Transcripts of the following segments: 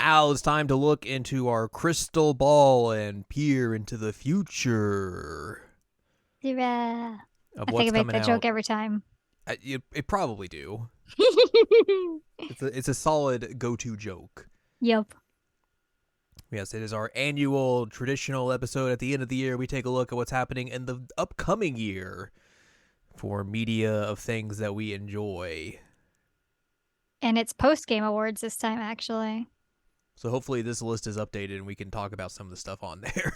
now it's time to look into our crystal ball and peer into the future Yeah. of I what's think I make coming that out. joke every time. It probably do. It's a solid go-to joke. Yep. Yes, it is our annual traditional episode. At the end of the year, we take a look at what's happening in the upcoming year for media of things that we enjoy. And it's post-game awards this time, actually. So hopefully this list is updated and we can talk about some of the stuff on there.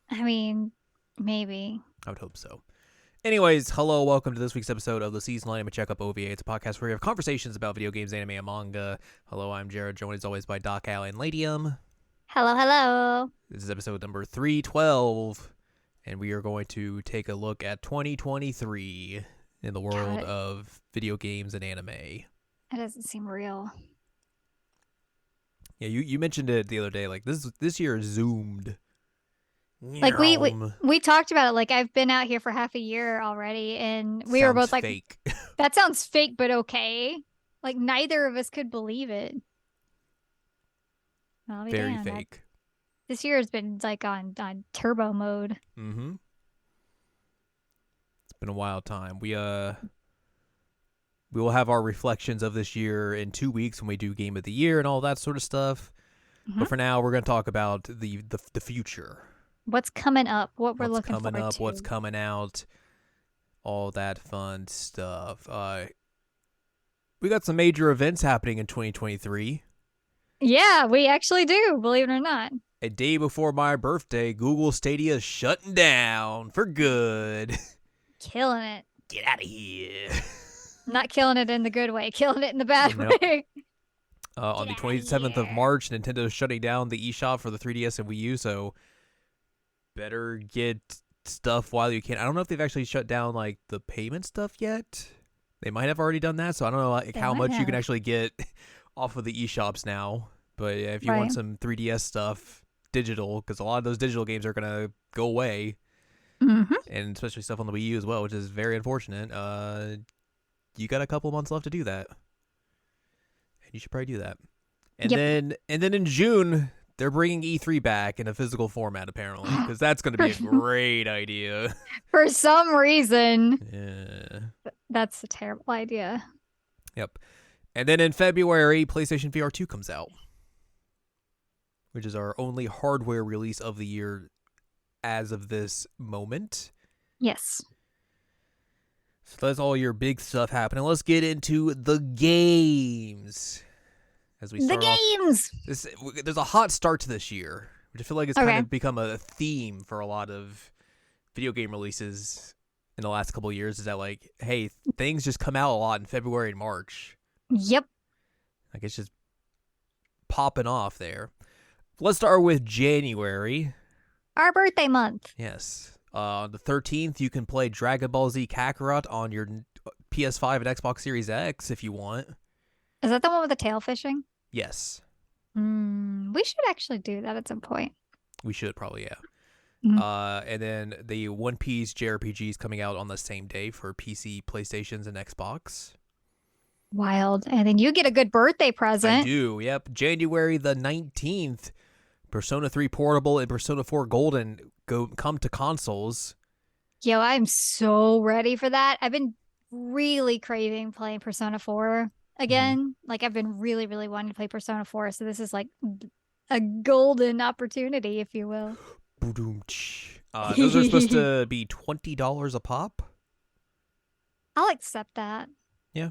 I mean, maybe. I would hope so. Anyways, hello, welcome to this week's episode of the Seasonal Anime Checkup OVA. It's a podcast where we have conversations about video games, anime, and manga. Hello, I'm Jared, joined as always by Doc, Al, and Ladium. Hello, hello. This is episode number 312, and we are going to take a look at 2023 in the world of video games and anime. That doesn't seem real. Yeah, you mentioned it the other day. Like this year zoomed. Like we talked about it. Like I've been out here for half a year already, and we were both like, fake. "That sounds fake, but okay." Like neither of us could believe it. Very fake. This year has been like on turbo mode. Mm-hmm. It's been a wild time. We will have our reflections of this year in 2 weeks when we do Game of the Year and all that sort of stuff. Mm-hmm. But for now, we're going to talk about the future. What's coming up? What we're looking forward to. What's coming out, all that fun stuff. We got some major events happening in 2023. Yeah, we actually do, believe it or not. A day before my birthday, Google Stadia is shutting down for good. Killing it. Get out of here. Not killing it in the good way, killing it in the bad way. On the 27th of March, Nintendo is shutting down the eShop for the 3DS and Wii U, so better get stuff while you can. I don't know if they've actually shut down like the payment stuff yet. They might have already done that, so I don't know like how much you can actually get off of the eShops now. But yeah, if you want some 3DS stuff digital, because a lot of those digital games are gonna go away, and especially stuff on the Wii U as well, which is very unfortunate. You got a couple months left to do that, and you should probably do that. And then in June, they're bringing E3 back in a physical format, apparently, because that's going to be a great idea. For some reason. Yeah. That's a terrible idea. Yep. And then in February, PlayStation VR 2 comes out, which is our only hardware release of the year as of this moment. Yes. So that's all your big stuff happening. Let's get into the games. As we start there's a hot start to this year, which I feel like it's kind of become a theme for a lot of video game releases in the last couple of years. Is that like, hey, things just come out a lot in February and March. Yep. Like it's just popping off there. Let's start with January. Our birthday month. Yes. On the 13th, you can play Dragon Ball Z Kakarot on your PS5 and Xbox Series X if you want. Is that the one with the tail fishing? Yes. We should actually do that at some point. We should probably, yeah. Mm-hmm. And then the One Piece JRPG is coming out on the same day for PC, PlayStations, and Xbox. Wild. And then you get a good birthday present. I do, yep. January the 19th, Persona 3 Portable and Persona 4 Golden come to consoles. Yo, I'm so ready for that. I've been really craving playing Persona 4 again. Like I've been really, really wanting to play Persona 4, so this is like a golden opportunity, if you will. Those are supposed to be $20 a pop. I'll accept that. Yeah.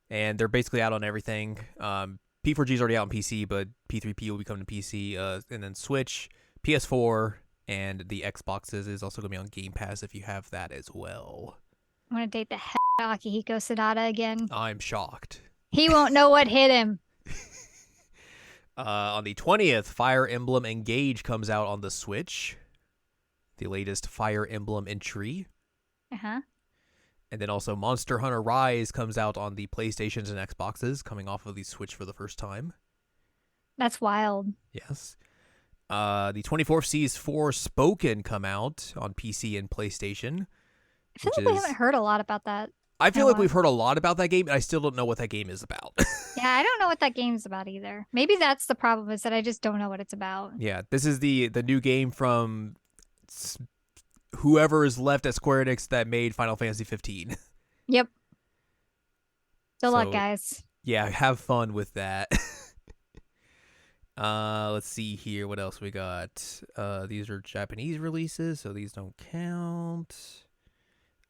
And they're basically out on everything. P4G is already out on PC, but P3P will be coming to PC, and then Switch, PS4, and the Xboxes is also going to be on Game Pass if you have that as well. I'm going to date the heck out of Akihiko Sanada again. I'm shocked. He won't know what hit him. On the 20th, Fire Emblem Engage comes out on the Switch. The latest Fire Emblem entry. Uh-huh. And then also Monster Hunter Rise comes out on the PlayStations and Xboxes, coming off of the Switch for the first time. That's wild. Yes. The 24th sees Forspoken come out on PC and PlayStation. I feel like we haven't heard a lot about that. I feel Oh, like wow. we've heard a lot about that game, and I still don't know what that game is about. Yeah, I don't know what that game's about either. Maybe that's the problem is that I just don't know what it's about. Yeah, this is the new game from whoever is left at Square Enix that made Final Fantasy 15. Yep. Good luck, So guys. yeah, have fun with that. Let's see here. What else we got? These are Japanese releases, so these don't count.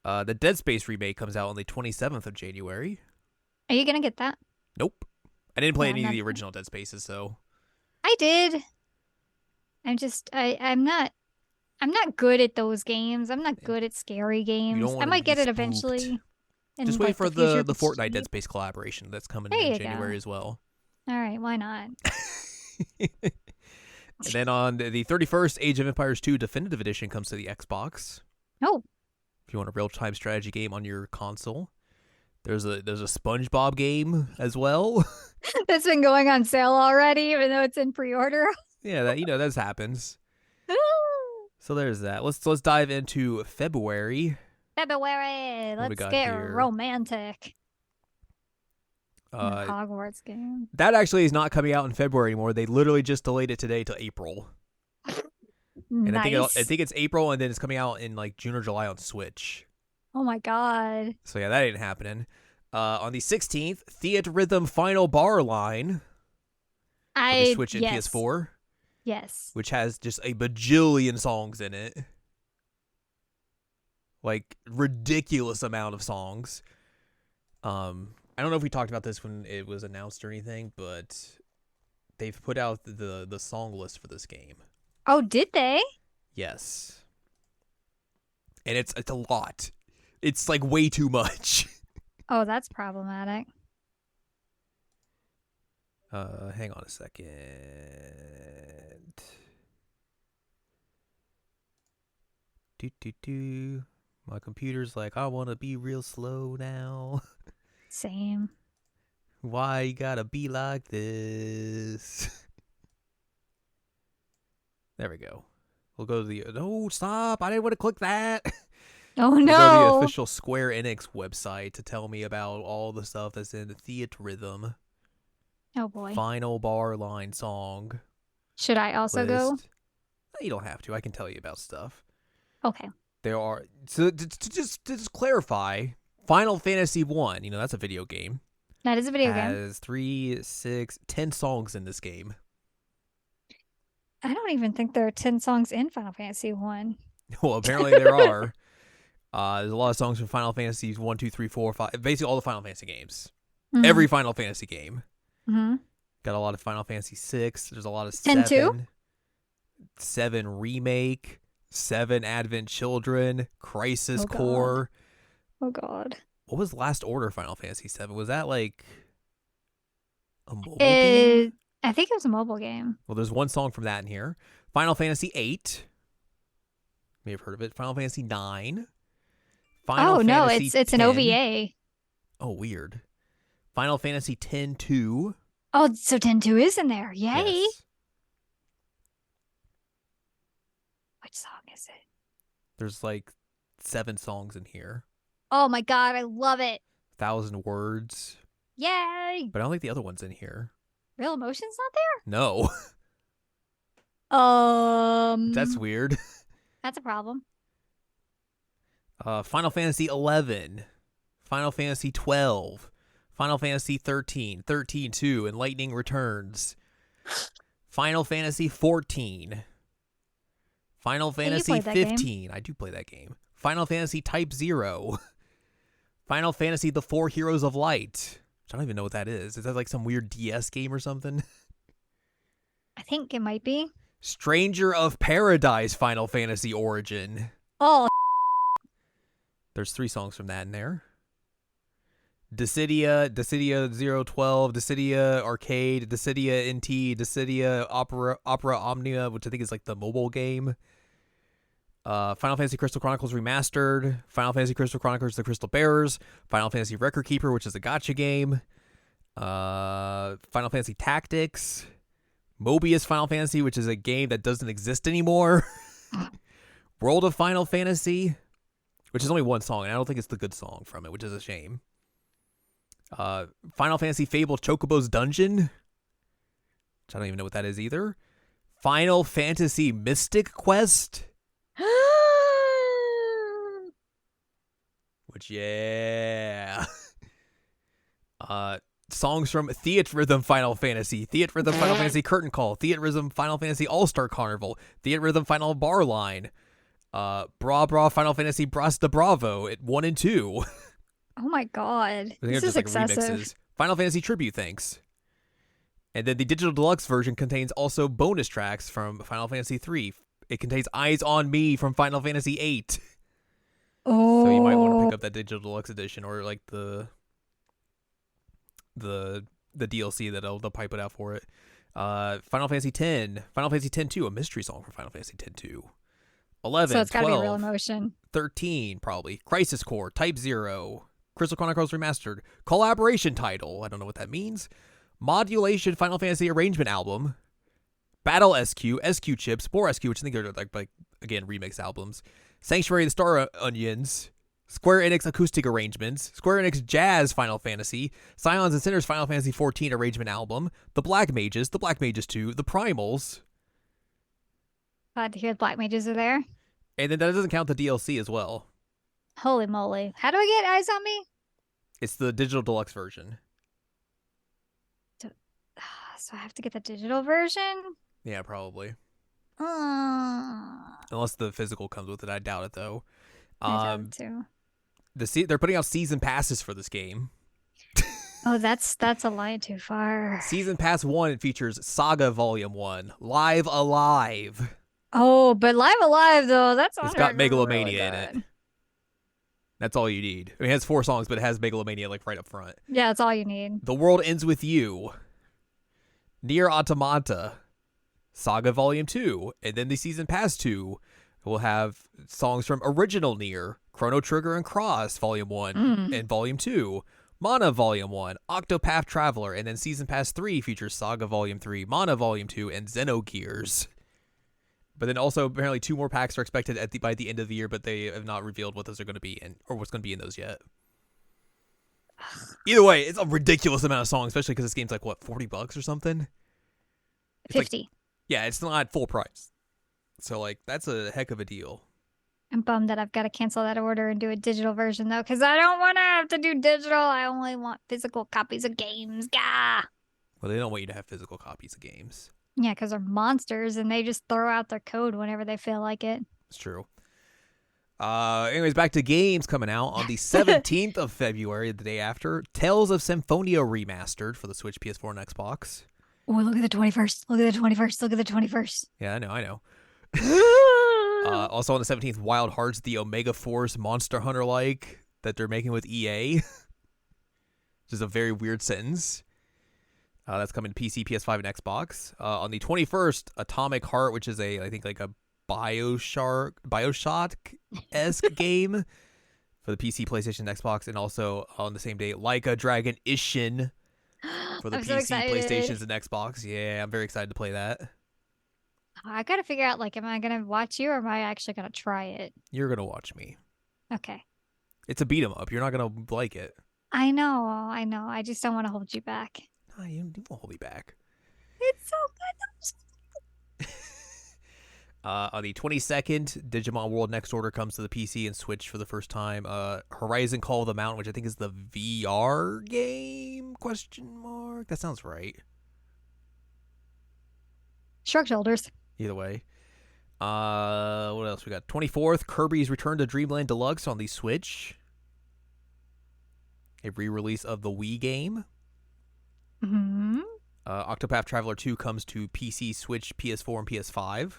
The Dead Space remake comes out on the 27th of January. Are you gonna get that? Nope. I didn't play No, any of not. the original Dead Spaces, so I did. I'm not good at those games. I'm not good at scary you don't games. I want to might be get it spooked. eventually in Just wait like for the future the if it's Fortnite Dead cheap. Space collaboration that's coming There in you January go. as well. All right, why not? And then on the 31st, Age of Empires 2 Definitive Edition comes to the Xbox. Oh, If you want a real-time strategy game on your console. There's a SpongeBob game as well. that's been going on sale already, even though it's in pre-order. Yeah, that happens. So there's that. Let's dive into February. February. What we Let's got get here? romantic. The Uh, Hogwarts game. that actually is not coming out in February anymore. They literally just delayed it today to April. And Nice. I think it's April, and then it's coming out in like June or July on Switch. Oh my god. So yeah, that ain't happening. On the 16th, Theat Rhythm Final Bar Line for the Switch and Yes. PS4, Yes. which has just a bajillion songs in it. Like ridiculous amount of songs. I don't know if we talked about this when it was announced or anything, but they've put out the song list for this game. Oh, did they? Yes. And it's a lot. It's like way too much. Oh, that's problematic. Hang on a second. Do. My computer's like, I want to be real slow now. Same. Why you gotta be like this? There we go. We'll go to the... No, stop. I didn't want to click that. Oh We'll go to the no. official Square Enix website to tell me about all the stuff that's in the Theat Rhythm Oh boy. Final Bar Line song Should I also go? list. You don't have to. I can tell you about stuff. Okay. There are... So to just clarify, Final Fantasy 1, that's a video game, That is a video game. has 3, 6, 10 songs in this game. I don't even think there are 10 songs in Final Fantasy 1. Well, apparently there are. There's a lot of songs from Final Fantasies 1, 2, 3, 4, 5. Basically all the Final Fantasy games. Mhm. Every Final Fantasy game. Mhm. Got a lot of Final Fantasy 6. There's a lot of 10 7. too? 7 Remake. 7 Advent Children. Crisis Oh, God. Core. Oh god. What was Last Order Final Fantasy 7? Was that like a mobile game? I think it was a mobile game. Well, there's one song from that in here. Final Fantasy 8. May have heard of it. Final Fantasy 9. Final Oh no, Fantasy it's an 10. OVA. Oh, weird. Final Fantasy 10-2. Oh, so 10-2 is in there. Yay. Yes. Which song is it? There's like 7 songs in here. Oh my god, I love it. 1,000 words. Yay. But I don't think the other one's in here. Real Emotion's not No. there? That's weird. That's a problem. Final Fantasy 11. Final Fantasy 12. Final Fantasy 13. 13-2. And Lightning Returns. Final Fantasy 14. Final Fantasy played that game. 15. I do play that game. Final Fantasy Type 0. Final Fantasy The Four Heroes of Light. Which I don't even know what that is. Is that like some weird DS game or something? I think it might be. Stranger of Paradise Final Fantasy Origin. Oh, There's 3 songs from that in there. Dissidia 012, Dissidia Arcade, Dissidia NT, Dissidia Opera Omnia, which I think is like the mobile game. Final Fantasy Crystal Chronicles Remastered, Final Fantasy Crystal Chronicles The Crystal Bearers, Final Fantasy Record Keeper, which is a gacha game. Final Fantasy Tactics, Mobius Final Fantasy, which is a game that doesn't exist anymore. World of Final Fantasy, which is only one song, and I don't think it's the good song from it, which is a shame. Final Fantasy Fable Chocobo's Dungeon, which I don't even know what that is either. Final Fantasy Mystic Quest, which, yeah. Songs from Theatrhythm Final Fantasy, Theatrhythm Final Fantasy Curtain Call, Theatrhythm Final Fantasy All-Star Carnival, Theatrhythm Final Bar Line, Bra Bra Final Fantasy Bras de Bravo at 1 and 2. Oh my god. I think This they're is just like excessive. remixes. Final Fantasy Tribute Thanks. And then the Digital Deluxe version contains also bonus tracks from Final Fantasy 3. It contains Eyes on Me from Final Fantasy 8. Oh. So you might want to pick up that Digital Deluxe edition or like the DLC that they'll pipe it out for it. Final Fantasy 10, Final Fantasy 10-2, a mystery song for Final Fantasy 10-2. 11, So it's got to be 12, real emotion. 13 probably. Crisis Core, Type 0, Crystal Chronicles Remastered, collaboration title. I don't know what that means. Modulation Final Fantasy Arrangement Album, Battle SQ, SQ Chips, more SQ, which I think are like again remix albums. Sanctuary of the Star Onions, Square Enix Acoustic Arrangements, Square Enix Jazz Final Fantasy, Scions and Sinners Final Fantasy 14 Arrangement Album, The Black Mages 2, The Primals. Glad to hear the Black Mages are there. And then that doesn't count the DLC as well. Holy moly. How do I get Eyes on Me? It's the Digital Deluxe version. So I have to get the digital version? Yeah, probably. Uh, Unless the physical comes with it. I doubt it, though. I doubt it too. They're putting out season passes for this game. Oh, that's a line too far. Season Pass 1 features Saga Volume 1, Live Alive. Oh, but Live Alive, though, that's It's got Megalomania really in it. That's all you need. I mean, it has 4 songs, but it has Megalomania like right up front. Yeah, that's all you need. The World Ends With You, Nier Automata, Saga Volume 2, and then the Season Pass 2 will have songs from Original Nier, Chrono Trigger and Cross Volume 1 and Volume 2, Mana Volume 1, Octopath Traveler, and then Season Pass 3 features Saga Volume 3, Mana Volume 2, and Xenogears. But then also apparently 2 more packs are expected by the end of the year, but they have not revealed what those are going to be in or what's going to be in those yet. Either way, it's a ridiculous amount of songs, especially because this game's like what, $40 or something. It's 50. Like, yeah, it's not full price, so like that's a heck of a deal. I'm bummed that I've got to cancel that order and do a digital version though, because I don't want to have to do digital. I only want physical copies of games. Gah. Well, they don't want you to have physical copies of games. Yeah, because they're monsters and they just throw out their code whenever they feel like it. It's true. Anyways, back to games coming out on the 17th of February, the day after. Tales of Symphonia Remastered for the Switch, PS4, and Xbox. Oh, look at the 21st. Look at the 21st. Look at the 21st. Yeah, I know. Also on the 17th, Wild Hearts, the Omega Force Monster Hunter-like that they're making with EA. Which is a very weird sentence. That's coming to PC, PS5, and Xbox. On the 21st, Atomic Heart, which is I think like a Bioshock-esque game for the PC, PlayStation, and Xbox. And also on the same day, Like a Dragon Ishin for the I'm so PC, excited. PlayStations, and Xbox. Yeah, I'm very excited to play that. I got to figure out, like, am I going to watch you or am I actually going to try it? You're going to watch me. Okay. It's a beat 'em up. You're not going to like it. I know. I just don't want to hold you back. No, you won't hold me back. It's so good. On the 22nd, Digimon World Next Order comes to the PC and Switch for the first time. Horizon Call of the Mountain, which I think is the VR game? ? That sounds right. Shrug shoulders. Either way. What else we got? 24th, Kirby's Return to Dreamland Deluxe on the Switch. A re-release of the Wii game. Mm-hmm. Octopath Traveler 2 comes to PC, Switch, PS4, and PS5.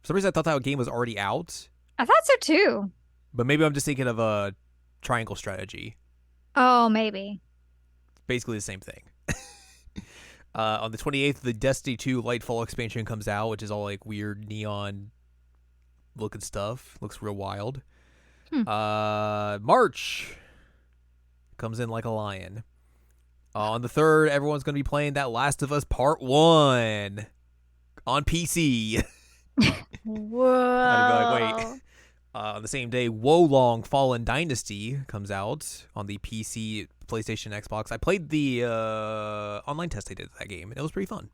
For some reason, I thought that game was already out. I thought so too. But maybe I'm just thinking of a triangle strategy. Oh, maybe. Basically the same thing. On the 28th, the Destiny 2 Lightfall expansion comes out, which is all like weird neon looking stuff. Looks real wild. March comes in like a lion. On the 3rd, everyone's going to be playing that Last of Us Part 1 on PC. Whoa. I'd be like, wait, On the same day, Wolong Fallen Dynasty comes out on the PC, PlayStation, Xbox. I played the online test they did of that game, and it was pretty fun.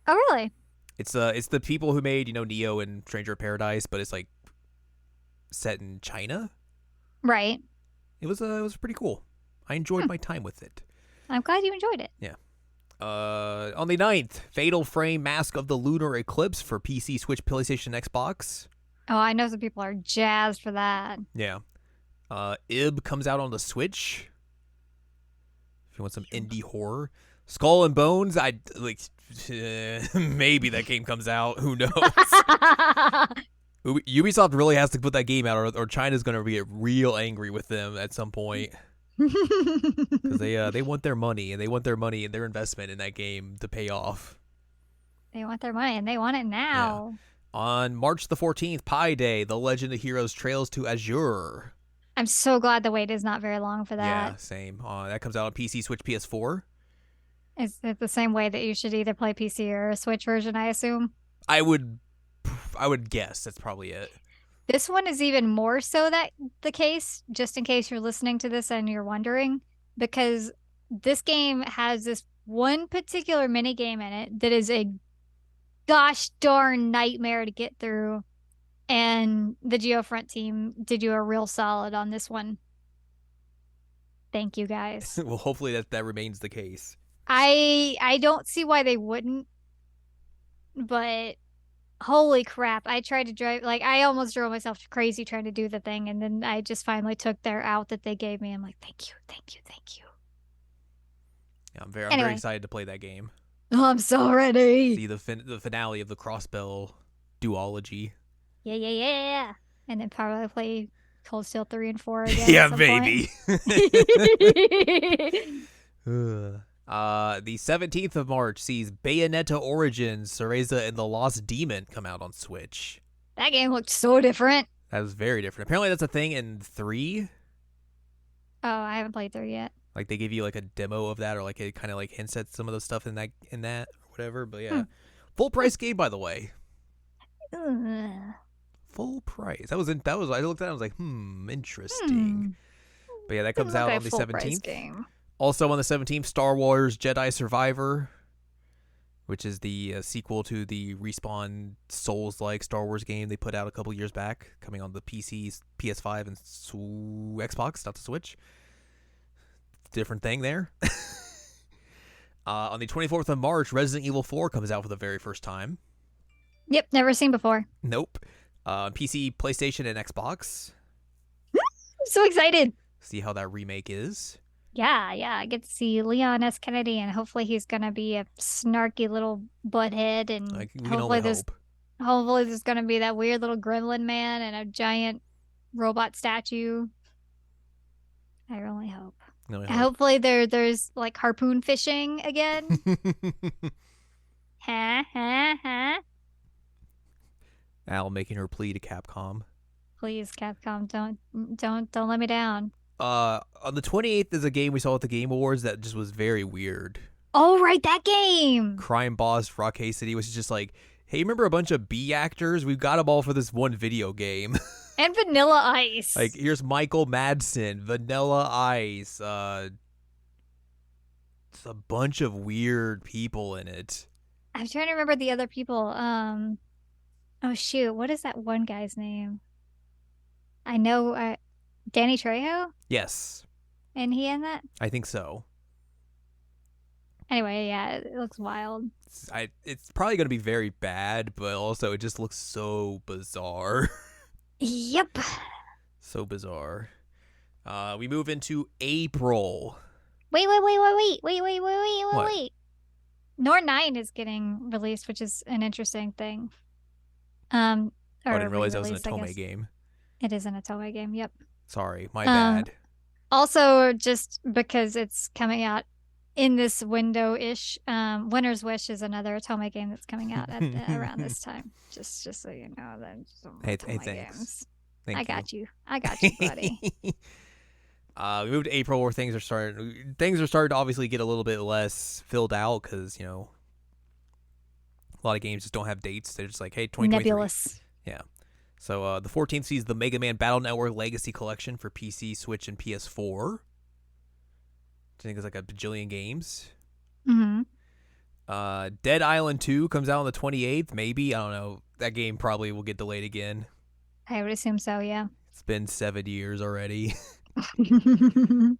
Oh, really? It's the people who made Neo and Stranger of Paradise, but it's like set in China. Right. It was pretty cool. I enjoyed my time with it. I'm glad you enjoyed it. Yeah. On the 9th, Fatal Frame Mask of the Lunar Eclipse for PC, Switch, PlayStation, Xbox. Oh, I know some people are jazzed for that. Yeah. Ib comes out on the Switch. If you want some indie horror. Skull and Bones, maybe that game comes out. Who knows? Ubisoft really has to put that game out, or China's going to get real angry with them at some point. Because they want their money, and they want their money and their investment in that game to pay off. They want their money, and they want it now. Yeah. On March the 14th, Pi Day, The Legend of Heroes Trails to Azure. I'm so glad the wait is not very long for that. Yeah, same. That comes out on PC, Switch, PS4. Is it the same way that you should either play PC or a Switch version, I assume? I would guess that's probably it. This one is even more so that the case, just in case you're listening to this and you're wondering, because this game has this one particular mini game in it that is a gosh darn nightmare to get through. And the Geofront team did you a real solid on this one. Thank you, guys. Well, hopefully that remains the case. I don't see why they wouldn't, but holy crap, I tried to drive, like, I almost drove myself crazy trying to do the thing, and then I just finally took their out that they gave me. I'm like, thank you, thank you, thank you. Yeah, I'm very excited to play that game. Oh, I'm so ready. See the finale of the Crossbell duology. Yeah. And then probably play Cold Steel 3 and 4 again. Yeah, baby. The 17th of March sees Bayonetta Origins, Cereza and the Lost Demon come out on Switch. That game looked so different. That was very different. Apparently that's a thing in 3. Oh, I haven't played 3 yet. Like they give you like a demo of that, or like it kind of like hints at some of the stuff in that or whatever. But yeah, full price game, by the way. Full price. I looked at it, I was like, interesting. But yeah, that comes out on the 17th. Game. Also on the 17th, Star Wars Jedi Survivor, which is the sequel to the Respawn Souls-like Star Wars game they put out a couple years back, coming on the PC, PS5, and Xbox, not the Switch. Different thing there. On the 24th of March, Resident Evil 4 comes out for the very first time. Yep, never seen before. Nope. PC, PlayStation, and Xbox. I'm so excited. See how that remake is. Yeah. I get to see Leon S. Kennedy, and hopefully he's gonna be a snarky little butthead, and hopefully there's gonna be that weird little gremlin man and a giant robot statue. I really hope. Hopefully there's like harpoon fishing again. Huh? Al making her plea to Capcom. Please, Capcom, don't let me down. On the 28th is a game we saw at the Game Awards that just was very weird. Oh, right, that game! Crime Boss Rockay City was just like, hey, remember a bunch of B actors? We've got them all for this one video game. And Vanilla Ice. Like, here's Michael Madsen, Vanilla Ice. It's a bunch of weird people in it. I'm trying to remember the other people. Oh, shoot. What is that one guy's name? I know, Danny Trejo? Yes. And he in that? I think so. Anyway, yeah, it looks wild. It's probably going to be very bad, but also it just looks so bizarre. Yep. So bizarre. We move into April. Wait. Nor 9 is getting released, which is an interesting thing. I didn't realize that was an Atome game. It is an Atome game, yep. Sorry, my bad. Also, just because it's coming out in this window-ish, Winter's Wish is another Atome game that's coming out around this time. Just so you know, that's hey, thanks. Games. I got you, buddy. We moved to April where things are starting to obviously get a little bit less filled out because, a lot of games just don't have dates. They're just like, hey, 2023. Nebulous. Yeah. So the 14th sees the Mega Man Battle Network Legacy Collection for PC, Switch, and PS4. I think it's like a bajillion games. Mm-hmm. Dead Island 2 comes out on the 28th. Maybe. I don't know. That game probably will get delayed again. I would assume so, yeah. It's been 7 years already.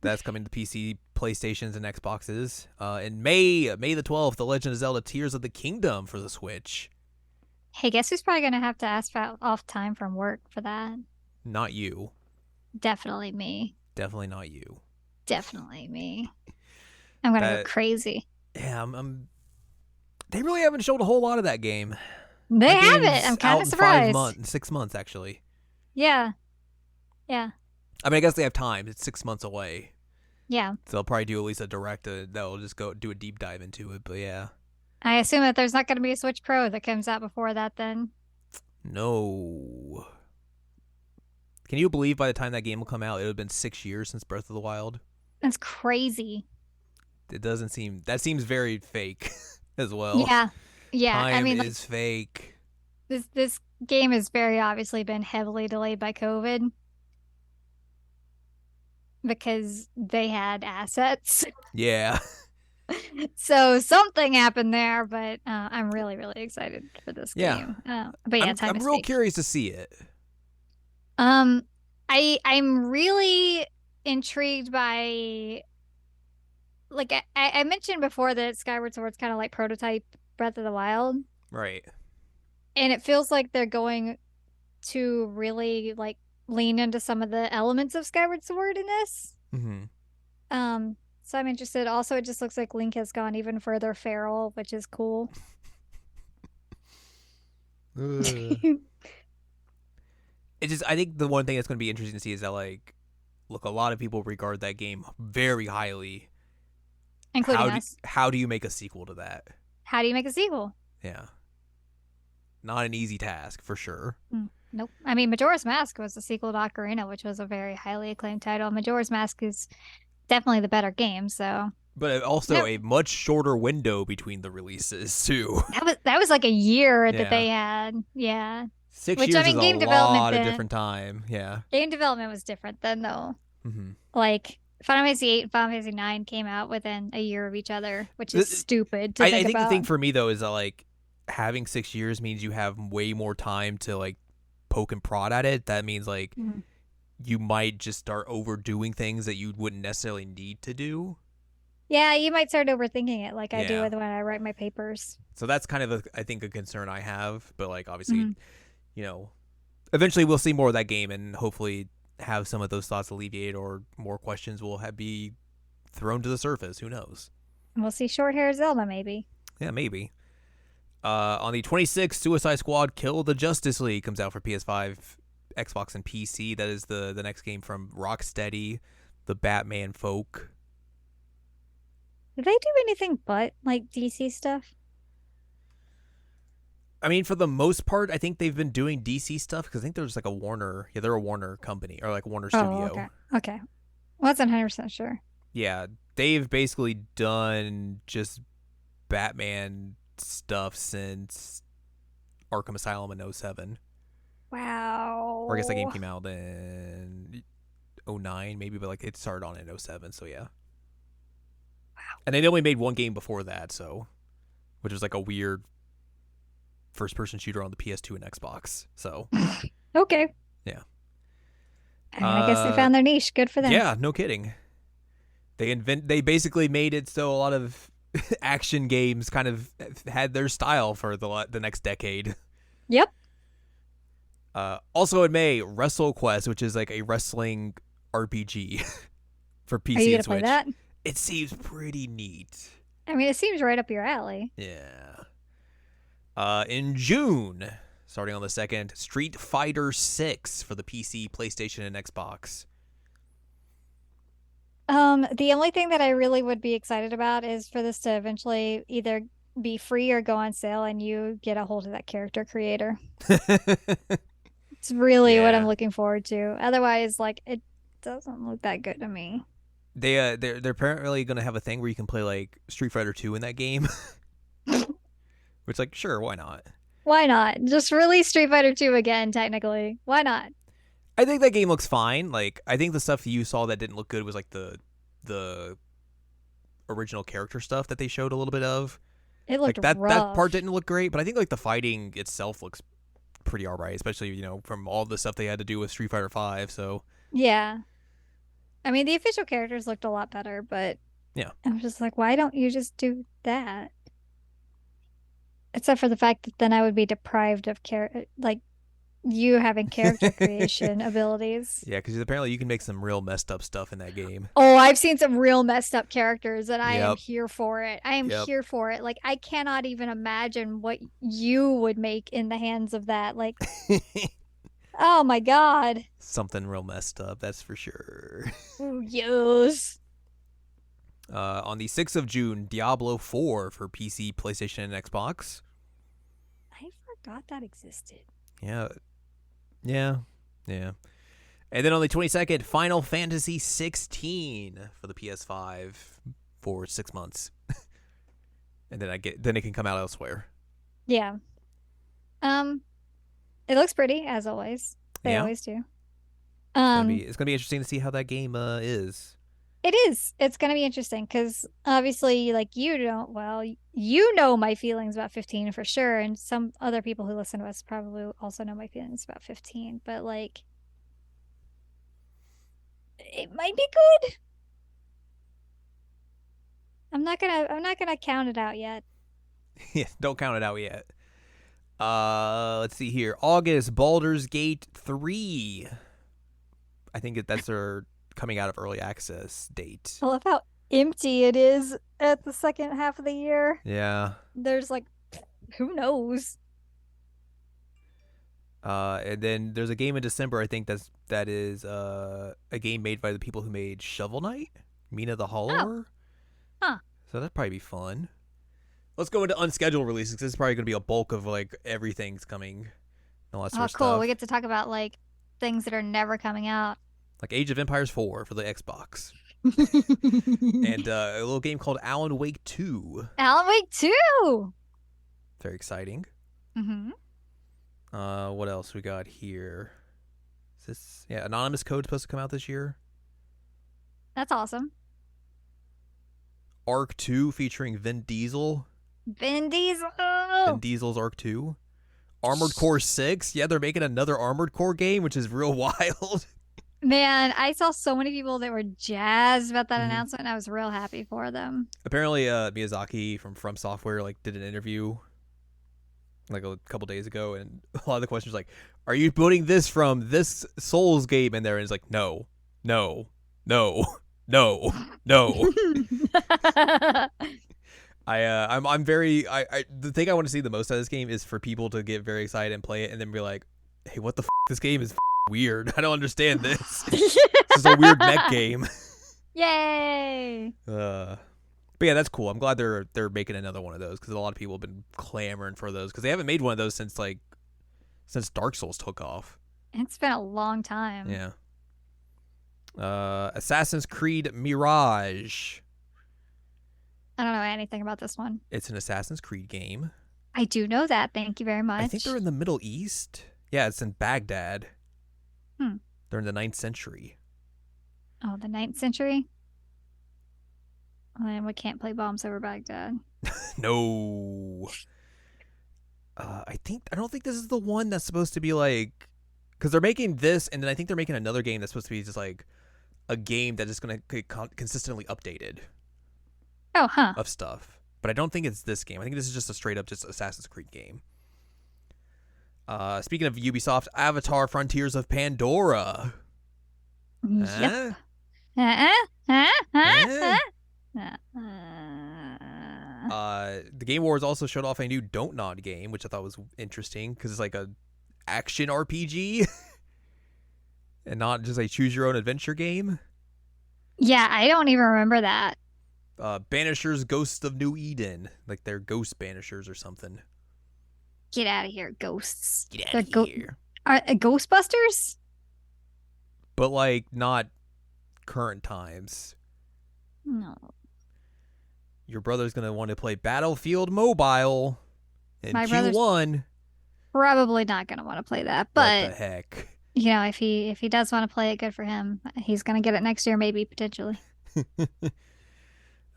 That's coming to PC, PlayStations, and Xboxes. In May the 12th, The Legend of Zelda Tears of the Kingdom for the Switch. Hey, guess who's probably going to have to ask for off time from work for that? Not you. Definitely me. Definitely not you. Definitely me. I'm going to go crazy. Yeah, they really haven't showed a whole lot of that game. They haven't. I'm kind of surprised. 6 months, actually. Yeah. Yeah. I mean, I guess they have time. It's 6 months away. Yeah. So they'll probably do at least a direct that'll just go do a deep dive into it. But yeah. I assume that there's not going to be a Switch Pro that comes out before that then. No. Can you believe by the time that game will come out, it would have been 6 years since Breath of the Wild? That's crazy. It doesn't seem... That seems very fake as well. Yeah. Yeah. Time I mean, is fake. This game has very obviously been heavily delayed by COVID because they had assets. Yeah. So something happened there, but I'm really, really excited for this game. But yeah, I'm real curious to see it. I'm really intrigued by, like I mentioned before that Skyward Sword's kind of like prototype Breath of the Wild, right? And it feels like they're going to really like lean into some of the elements of Skyward Sword in this. Mm-hmm. So I'm interested. Also, it just looks like Link has gone even further feral, which is cool. I think the one thing that's going to be interesting to see is that, like, look, a lot of people regard that game very highly. Including us. How do you make a sequel to that? How do you make a sequel? Yeah. Not an easy task, for sure. Nope. I mean, Majora's Mask was the sequel to Ocarina, which was a very highly acclaimed title. Majora's Mask is definitely the better game, so... But also a much shorter window between the releases, too. That was like a year that they had. Yeah. 6 years is a lot of different time. Yeah. Game development was different then, though. Mm-hmm. Like, Final Fantasy 8 and Final Fantasy 9 came out within a year of each other, which is stupid to think about. I think the thing for me, though, is that, like, having 6 years means you have way more time to, like, poke and prod at it. That means, like, you might just start overdoing things that you wouldn't necessarily need to do. Yeah, you might start overthinking it like I do when I write my papers. So that's kind of, I think, a concern I have. But, like, obviously, you know, eventually we'll see more of that game and hopefully have some of those thoughts alleviated or more questions will be thrown to the surface. Who knows? We'll see short hair Zelda, maybe. Yeah, maybe. On the 26th, Suicide Squad Kill the Justice League comes out for PS5, Xbox, and PC. That is the next game from Rocksteady, the Batman folk. Did they do anything but, like, DC stuff? I mean, for the most part, I think they've been doing DC stuff because I think there's like a Warner. Yeah, they're a Warner company or like Warner Studio. Okay. Well, that's 100% sure. Yeah, they've basically done just Batman stuff since Arkham Asylum in 2007. Wow. Or I guess that game came out in 2009 maybe, but like it started on in 2007, so yeah. Wow. And they only made one game before that, so which was like a weird first-person shooter on the PS2 and Xbox. So okay. Yeah. I guess they found their niche. Good for them. Yeah, no kidding. They basically made it so a lot of action games kind of had their style for the next decade. Yep. Also in May, WrestleQuest, which is like a wrestling RPG for PC Are you and gonna Switch. play that? It seems pretty neat. I mean, it seems right up your alley. Yeah. In June, starting on the 2nd, Street Fighter 6 for the PC, PlayStation, and Xbox. The only thing that I really would be excited about is for this to eventually either be free or go on sale and you get a hold of that character creator. It's really what I'm looking forward to. Otherwise, like, it doesn't look that good to me. They're apparently going to have a thing where you can play like Street Fighter 2 in that game. Which, like, sure, why not? Why not? Just release Street Fighter 2 again, technically. Why not? I think that game looks fine. Like, I think the stuff you saw that didn't look good was like the original character stuff that they showed a little bit of. It looked Like that part rough. didn't look great, but I think like the fighting itself looks pretty alright, especially from all the stuff they had to do with Street Fighter Five. So Yeah. I mean, the official characters looked a lot better, but yeah, I was just like, why don't you just do that? Except for the fact that then I would be deprived of like you having character creation abilities. yeah, because apparently you can make some real messed up stuff in that game. Oh, I've seen some real messed up characters and I am Yep, here for it. I am yep. here for it. Like I cannot even imagine what you would make in the hands of that. Like, oh my God. Something real messed up, that's for sure. Ooh, yes. On the 6th of June, Diablo 4 for PC, PlayStation, and Xbox. I forgot that existed. Yeah, yeah, yeah. And then on the 22nd, Final Fantasy 16 for the PS5 for 6 months. And then it can come out elsewhere. Yeah. Um, it looks pretty as always. They Yeah. always do. It's gonna be interesting to see how that game is. It is. It's going to be interesting because obviously, like, you don't, well, you know my feelings about 15 for sure. And some other people who listen to us probably also know my feelings about 15, but like, it might be good. I'm not gonna count it out yet. Yeah, don't count it out yet. Let's see here. August, Baldur's Gate 3. I think that's their coming out of early access date. I love how empty it is at the second half of the year. Yeah. There's like, who knows? And then there's a game in December. I think that is a game made by the people who made Shovel Knight, Mina the Oh, Hollower. huh. So that'd probably be fun. Let's go into unscheduled releases because this is probably going to be a bulk of like everything's coming and all that sort Oh, of cool. stuff. We get to talk about like things that are never coming out. Like Age of Empires 4 for the Xbox. And a little game called Alan Wake 2. Alan Wake 2. Very exciting. Mm-hmm. What else we got here? Is this Anonymous Code supposed to come out this year? That's awesome. Arc 2 featuring Vin Diesel. Vin Diesel. Vin Diesel's Arc 2. Armored Core 6. Yeah, they're making another Armored Core game, which is real wild. Man, I saw so many people that were jazzed about that Mhm. announcement, and I was real happy for them. Apparently, Miyazaki from Software like did an interview like a couple days ago, and a lot of the questions like, "Are you putting this from this Souls game in there?" And it's like, "No, no, no, no, no." I'm very the thing I want to see the most out of this game is for people to get very excited and play it, and then be like, "Hey, what the f? This game is weird. I don't understand this. This is a weird mech game." Yay! But yeah, that's cool. I'm glad they're making another one of those because a lot of people have been clamoring for those because they haven't made one of those since Dark Souls took off. It's been a long time. Yeah. Assassin's Creed Mirage. I don't know anything about this one. It's an Assassin's Creed game. I do know that. Thank you very much. I think they're in the Middle East. Yeah, it's in Baghdad. Hmm. They're in the 9th century. Oh, the 9th century? And we can't play bombs over Baghdad. No. I don't think this is the one that's supposed to be like, because they're making this, and then I think they're making another game that's supposed to be just like a game that is going to get consistently updated Oh, huh. of stuff. But I don't think it's this game. I think this is just a straight up just Assassin's Creed game. Speaking of Ubisoft, Avatar: Frontiers of Pandora. Yep. The Game Awards also showed off a new Don't Nod game, which I thought was interesting because it's like a action RPG and not just a choose your own adventure game. Yeah, I don't even remember that. Banishers: Ghosts of New Eden, like they're ghost banishers or something. Get out of here, ghosts. Get out of here. Are Ghostbusters? But like not current times. No. Your brother's gonna want to play Battlefield Mobile in My Q1. probably not gonna want to play that. What the But heck? if he does want to play it, good for him. He's gonna get it next year, maybe potentially.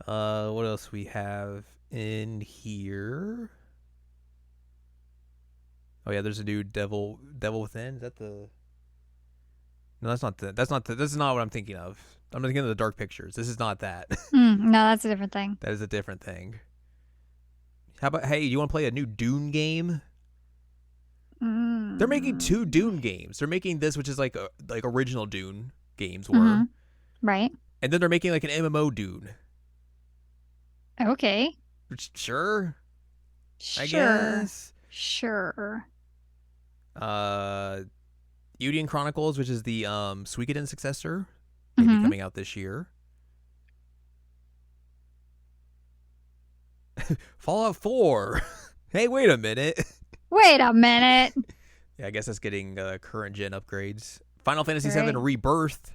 What else we have in here? Oh yeah, there's a new Devil Within. Is that the? No, that's not the. That's not the. This is not what I'm thinking of. I'm thinking of the Dark Pictures. This is not that. No, that's a different thing. That is a different thing. How about hey? You want to play a new Dune game? They're making two Mm. Dune games. They're making this, which is like original Dune games hmm were, Right. and then they're making like an MMO Dune. Okay. Which, sure, I Sure. guess. Sure. Uh, Udian Chronicles, which is the Suikoden successor, maybe hmm coming out this year. Fallout 4. Hey, wait a minute. Wait a minute. Yeah, I guess that's getting current gen upgrades. Final Fantasy VII Right. Rebirth.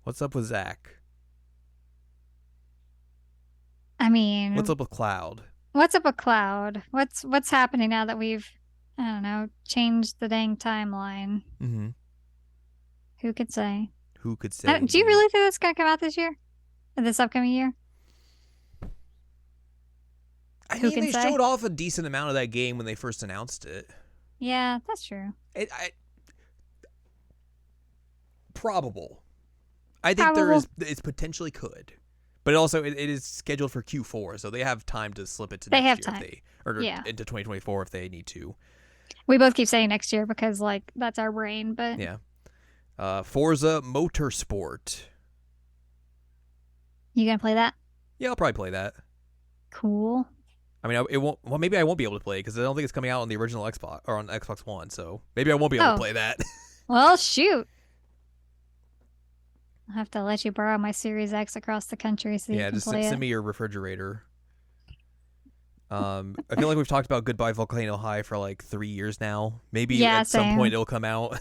What's up with Zach? I What's mean, up with Cloud? what's up with Cloud? What's happening now that we've, I don't know, changed the dang timeline? Mm-hmm. Who could say? Who could say Do you indeed? really think that's gonna come out this year? This upcoming year? I Who mean, can they say? showed off a decent amount of that game when they first announced it. Yeah, that's true. Probable. I think Probable. it's potentially could, but also it is scheduled for Q4, so they have time to slip it to They next have year if time. they or Yeah. into 2024 if they need to. We both keep saying next year because like that's our brain, but Yeah. Forza Motorsport. you gonna play that? Yeah, I'll probably play that. Cool. I mean, it won't. Well, maybe I won't be able to play it because I don't think it's coming out on the original Xbox or on Xbox One. So maybe I won't be able to Oh, play that. well, shoot. I'll have to let you borrow my Series X across the country so you Yeah, can just play send it. me your refrigerator. I feel like we've talked about Goodbye Volcano High for like 3 years now. Maybe Yeah, at some point same. it'll come out.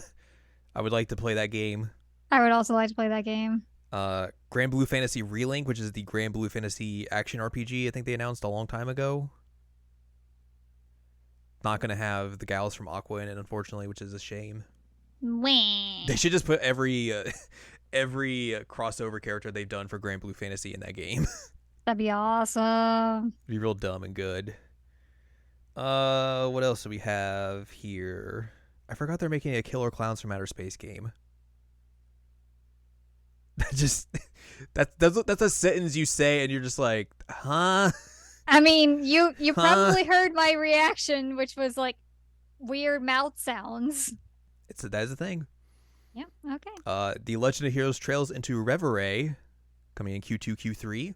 I would like to play that game. I would also like to play that game. Grand Blue Fantasy Relink, which is the Grand Blue Fantasy action RPG. I think they announced a long time ago. Not gonna have the gals from Aqua in it, unfortunately, which is a shame. Wah. They should just put every crossover character they've done for Grand Blue Fantasy in that game. That'd be awesome. Be real dumb and good. What else do we have here? I forgot they're making a Killer Clowns from Outer Space game. That just that's a sentence you say and you're just like, huh? I mean, you Huh? probably heard my reaction, which was like weird mouth sounds. That is a thing. Yeah, okay. The Legend of Heroes Trails into Reverie coming in Q2, Q3.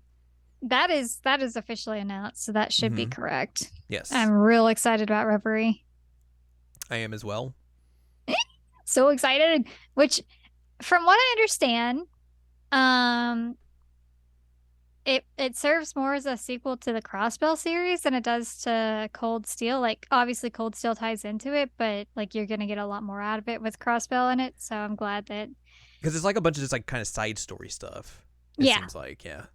That is officially announced, so that should be Mm-hmm. correct. Yes, I'm real excited about Reverie. I am as well. So excited. Which, from what I understand, um, it serves more as a sequel to the Crossbell series than it does to Cold Steel. Like, obviously, Cold Steel ties into it, but like you're gonna get a lot more out of it with Crossbell in it. So I'm glad that. Because it's like a bunch of just like kind of side story stuff. It Yeah, seems like, yeah.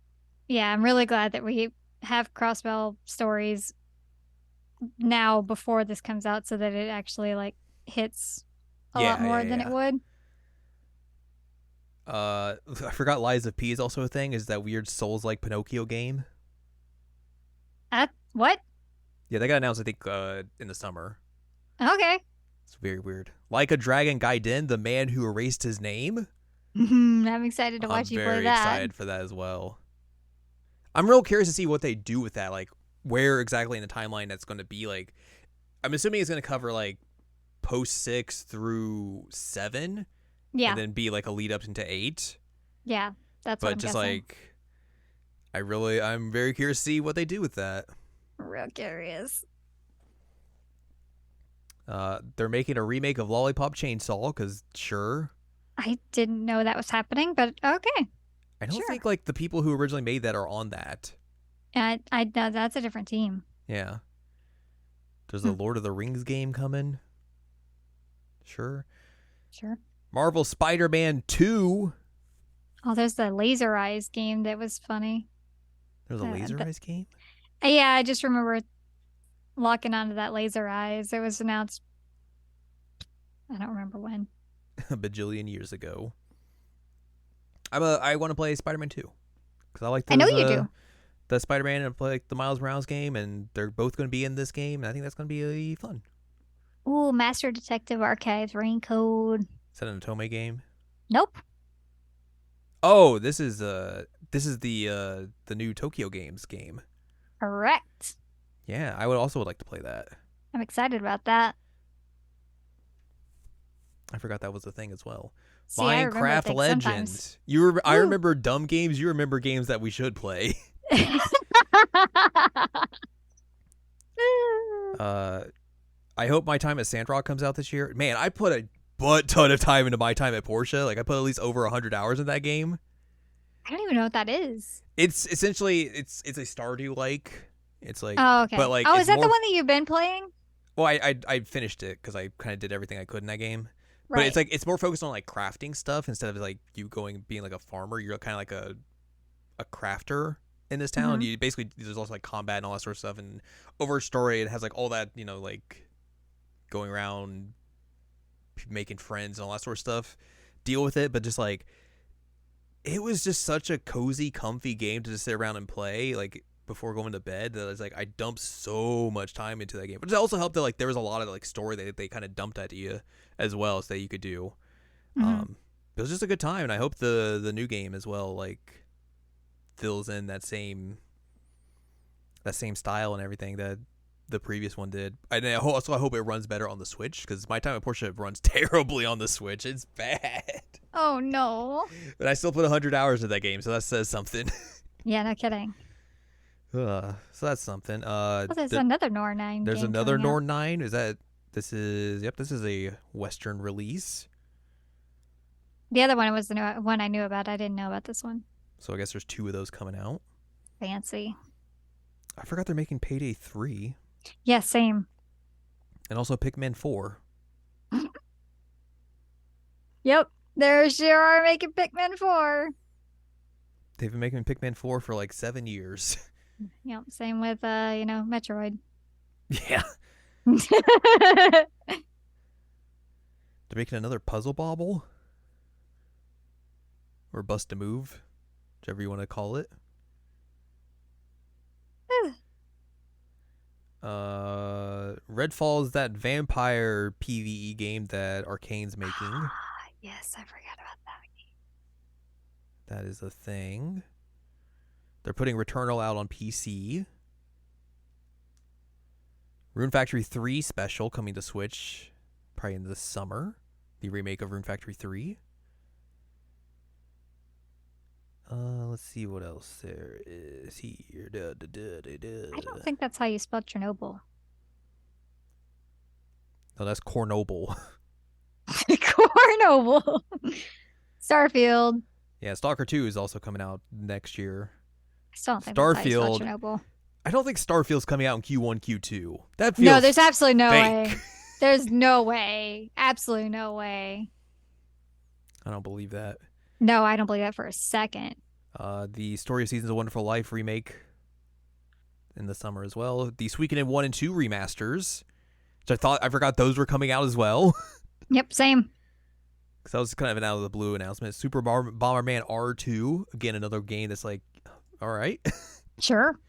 yeah, I'm really glad that we have Crossbell stories now before this comes out, so that it actually like hits a lot Yeah, more yeah, than it yeah. would. I forgot Lies of P is also a thing. Is that weird Souls like Pinocchio game? What? Yeah, they got announced I think in the summer. Okay. It's very weird. Like a Dragon Gaiden, the man who erased his name. I'm excited to I'm watch you play very that. excited for that as well. I'm real curious to see what they do with that. Like where exactly in the timeline that's going to be. Like I'm assuming it's going to cover like post 6 through 7, Yeah, and then be like a lead up into 8. yeah, that's what But I'm just guessing. like I'm very curious to see what they do with that. Real curious. They're making a remake of Lollipop Chainsaw because sure. I didn't know that was happening, but okay, I don't sure. think like the people who originally made that are on that. I know that's a different team. Yeah. There's a Hmm, Lord of the Rings game coming. Sure. sure. Marvel Spider-Man 2. Oh, there's the Laser Eyes game that was funny. There's a Uh, Laser the- Eyes game? yeah, I just remember locking onto that laser eyes. It was announced, I don't remember when. A bajillion years ago. I want to play Spider-Man 2 because I like I know those you do. the Spider-Man and play like the Miles Morales game, and they're both going to be in this game, and I think that's going to be fun. Ooh, Master Detective Archives Raincoat. Is that an Otome game? Nope. Oh, this is the new Tokyo Games game. Correct. Yeah, I would also like to play that. I'm excited about that. I forgot that was a thing as well. See, I remember Minecraft things sometimes. Legend. I Woo. remember dumb games. You remember games that we should play. Uh, I hope My Time at Sandrock comes out this year. Man, I put a butt ton of time into My Time at Porsche. Like I put at least over 100 hours in that game. I don't even know what that is. It's essentially it's a Stardew like. It's like, Oh, okay. but like Oh, it's is that more. the one that you've been playing? Well, I finished it because I kind of did everything I could in that game. But Right. it's more focused on like crafting stuff instead of like you being like a farmer. You're kind of like a crafter in this town. Mhm. You basically there's also like combat and all that sort of stuff. And over story, it has like all that like going around making friends and all that sort of stuff. Deal with it, but just like it was just such a cozy, comfy game to just sit around and play. Like before going to bed, that it's like I dumped so much time into that game. But it also helped that like there was a lot of like story that they kind of dumped at you as well, so that you could do. Mhm. It was just a good time, and I hope the new game as well like fills in that same style and everything that the previous one did. And I hope it runs better on the Switch because My Time at Porsche runs terribly on the Switch. It's bad, Oh no. but I still put 100 hours in that game, so that says something. Yeah, no kidding. So that's something. Oh, there's another Nor 9 There's game another coming out. Norn 9. This is a Western release. The other one was the new one I knew about. I didn't know about this one. So I guess there's two of those coming out. Fancy. I forgot they're making Payday 3 Yeah, same. and also Pikmin 4. Yep. There sure are making Pikmin 4. They've been making Pikmin 4 for like 7 years. Yep. Same with Metroid. Yeah. They're making another Puzzle Bobble or Bust a Move, whichever you want to call it. Redfall is that vampire PvE game that Arcane's making. Yes, I forgot about that. That is a thing. They're putting Returnal out on PC. Rune Factory 3 special coming to Switch probably in the summer. The remake of Rune Factory 3. Let's see what else there is here. I don't think that's how you spell Chernobyl. No, that's Cornoble. Cornoble. Starfield. Yeah, Stalker 2 is also coming out next year. I still don't think that's how you spell Starfield. Chernobyl. I don't think Starfield's coming out in Q1, Q2. That feels No, there's absolutely no fake. way. There's no way. Absolutely no way. I don't believe that. No, I don't believe that for a second. The Story of Seasons of Wonderful Life remake in the summer as well. The Suikoden 1 and 2 remasters, which I forgot those were coming out as well. Yep, same. Because that was kind of an out of the blue announcement. Super Bomberman R2, again another game that's like, all right. Sure.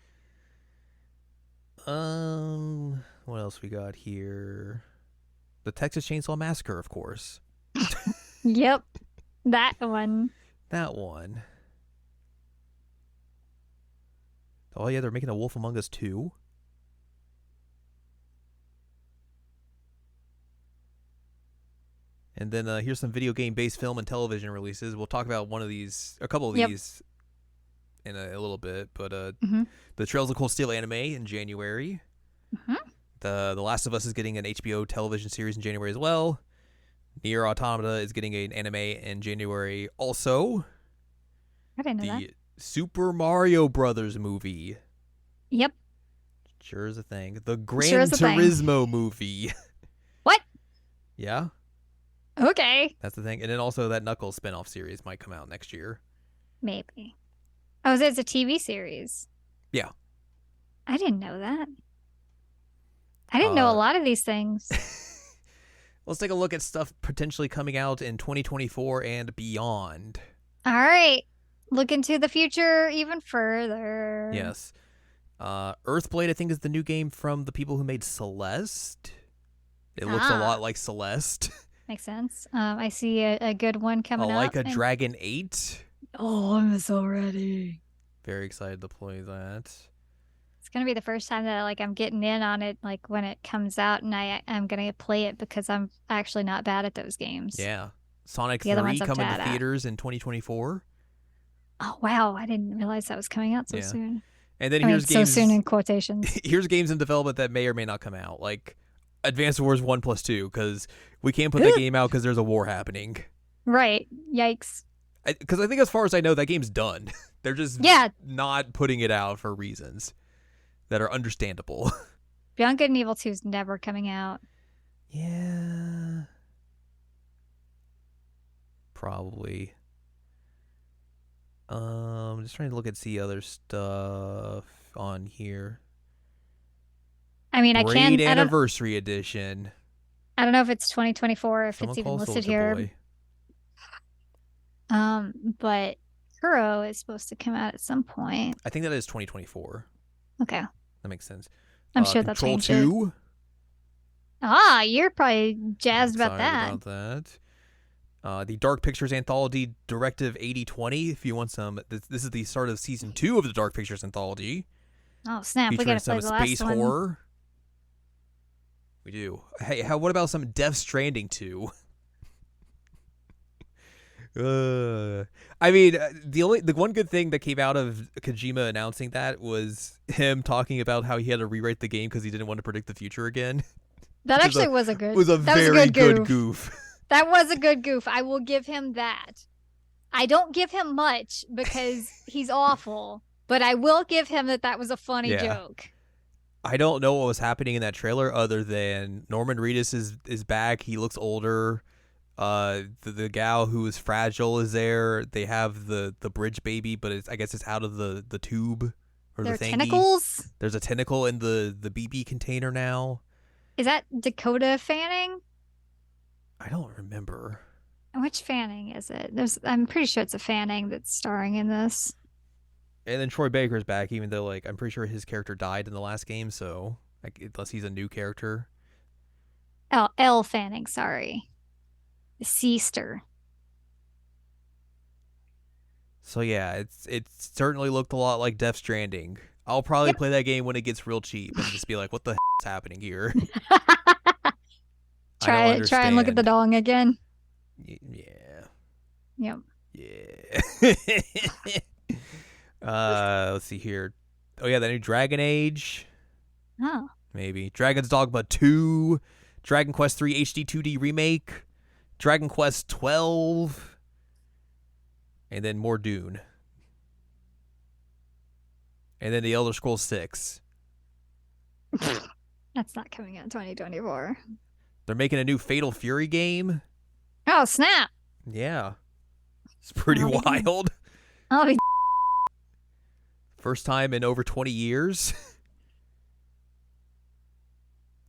What else we got here? The Texas Chainsaw Massacre, of course. Yep. That one. That one. Oh yeah, they're making a Wolf Among Us 2. And then here's some video game based film and television releases. We'll talk about a couple of these in a little bit. But the Trails of Cold Steel anime in January. Mm-hmm. The Last of Us is getting an HBO television series in January as well. Nier Automata is getting an anime in January also. I didn't know that. The Super Mario Brothers movie. Yep. Sure is a thing. The Gran Sure is a thing. Turismo movie. What? Yeah, Okay. that's the thing. And then also that Knuckles spinoff series might come out next year. Maybe. Oh, it's a TV series. Yeah. I didn't know that. I didn't know a Uh, lot of these things. let's take a look at stuff potentially coming out in 2024 and beyond. All right. Look into the future even further. Yes. Earthblade, I think, is the new game from the people who made Celeste. It looks a lot Ah, like Celeste. makes sense. I see a good one coming up. Like a Dragon 8. Oh, I'm so ready. Very excited to play that. It's gonna be the first time that like I'm getting in on it, like when it comes out, and I'm gonna play it because I'm actually not bad at those games. Yeah. Sonic The other 3 ones I'm coming to bad at. theaters in 2024. Oh wow, I didn't realize that was coming out so Yeah. soon. And then I mean, here's so soon games in quotations. here's games in development that may or may not come out, like Advance Wars 1+2, because we can't put that game out because there's a war happening. Right. Yikes. Because I think, as far as I know, that game's done. They're just not putting it out for reasons that are understandable. Beyond Good and Evil 2 is never coming out. Yeah. Probably. Just trying to look at see other stuff on here. I mean, Braid Anniversary Edition. I don't know if it's 2024, if Someone it's even calls listed Soldier here. Boy. But Kuro is supposed to come out at some point. I think that is 2024. Okay. That makes sense. I'm sure they'll Control change 2. it. Ah, you're probably jazzed about Excited that. about that. The Dark Pictures Anthology Directive 8020. If you want some, this is the start of season 2 of the Dark Pictures Anthology. Oh snap! We Featuring gotta play some the last space one. horror. We do. Hey, what about some Death Stranding 2? I mean, the one good thing that came out of Kojima announcing that was him talking about how he had to rewrite the game because he didn't want to predict the future again. That actually was a good. Was a that very was a good goof. That was a good goof. I will give him that. I don't give him much because he's awful, but I will give him that was a funny joke. I don't know what was happening in that trailer other than Norman Reedus is back. He looks older. The gal who is fragile is there. They have the bridge baby, but I guess it's out of the tube or the thingy. Tentacles? There's a tentacle in the BB container now. Is that Dakota Fanning? I don't remember. Which Fanning is it? I'm pretty sure it's a Fanning that's starring in this. And then Troy Baker's back, even though I'm pretty sure his character died in the last game, so unless he's a new character. Elle Fanning, sorry. The Seaster. So yeah, it certainly looked a lot like Death Stranding. I'll probably play that game when it gets real cheap and just be like, what the is happening here? Try and look at the dong again. Yeah. Yep. Yeah. Let's see here. Oh yeah, that new Dragon Age. Oh. Maybe Dragon's Dogma 2, Dragon Quest 3 HD 2D remake, Dragon Quest 12, and then more Dune. And then the Elder Scrolls 6. That's not coming out in 2024. They're making a new Fatal Fury game. Oh, snap. Yeah. It's pretty wild. I'll be First time in over 20 years.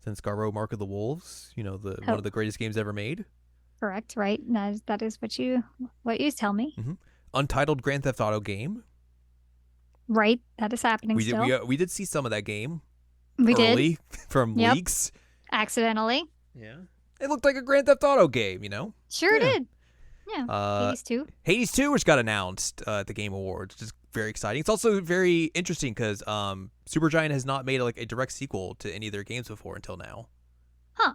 Since Garou Mark of the Wolves, one of the greatest games ever made. Correct, right? That is what you tell me. Mm-hmm. Untitled Grand Theft Auto game. Right, that is happening still. We did see some of that game. We early from leaks. Accidentally. Yeah. It looked like a Grand Theft Auto game, Sure did. Yeah. Hades 2. Hades 2, which got announced at the Game Awards, which is very exciting. It's also very interesting because Supergiant has not made a direct sequel to any of their games before until now. Huh.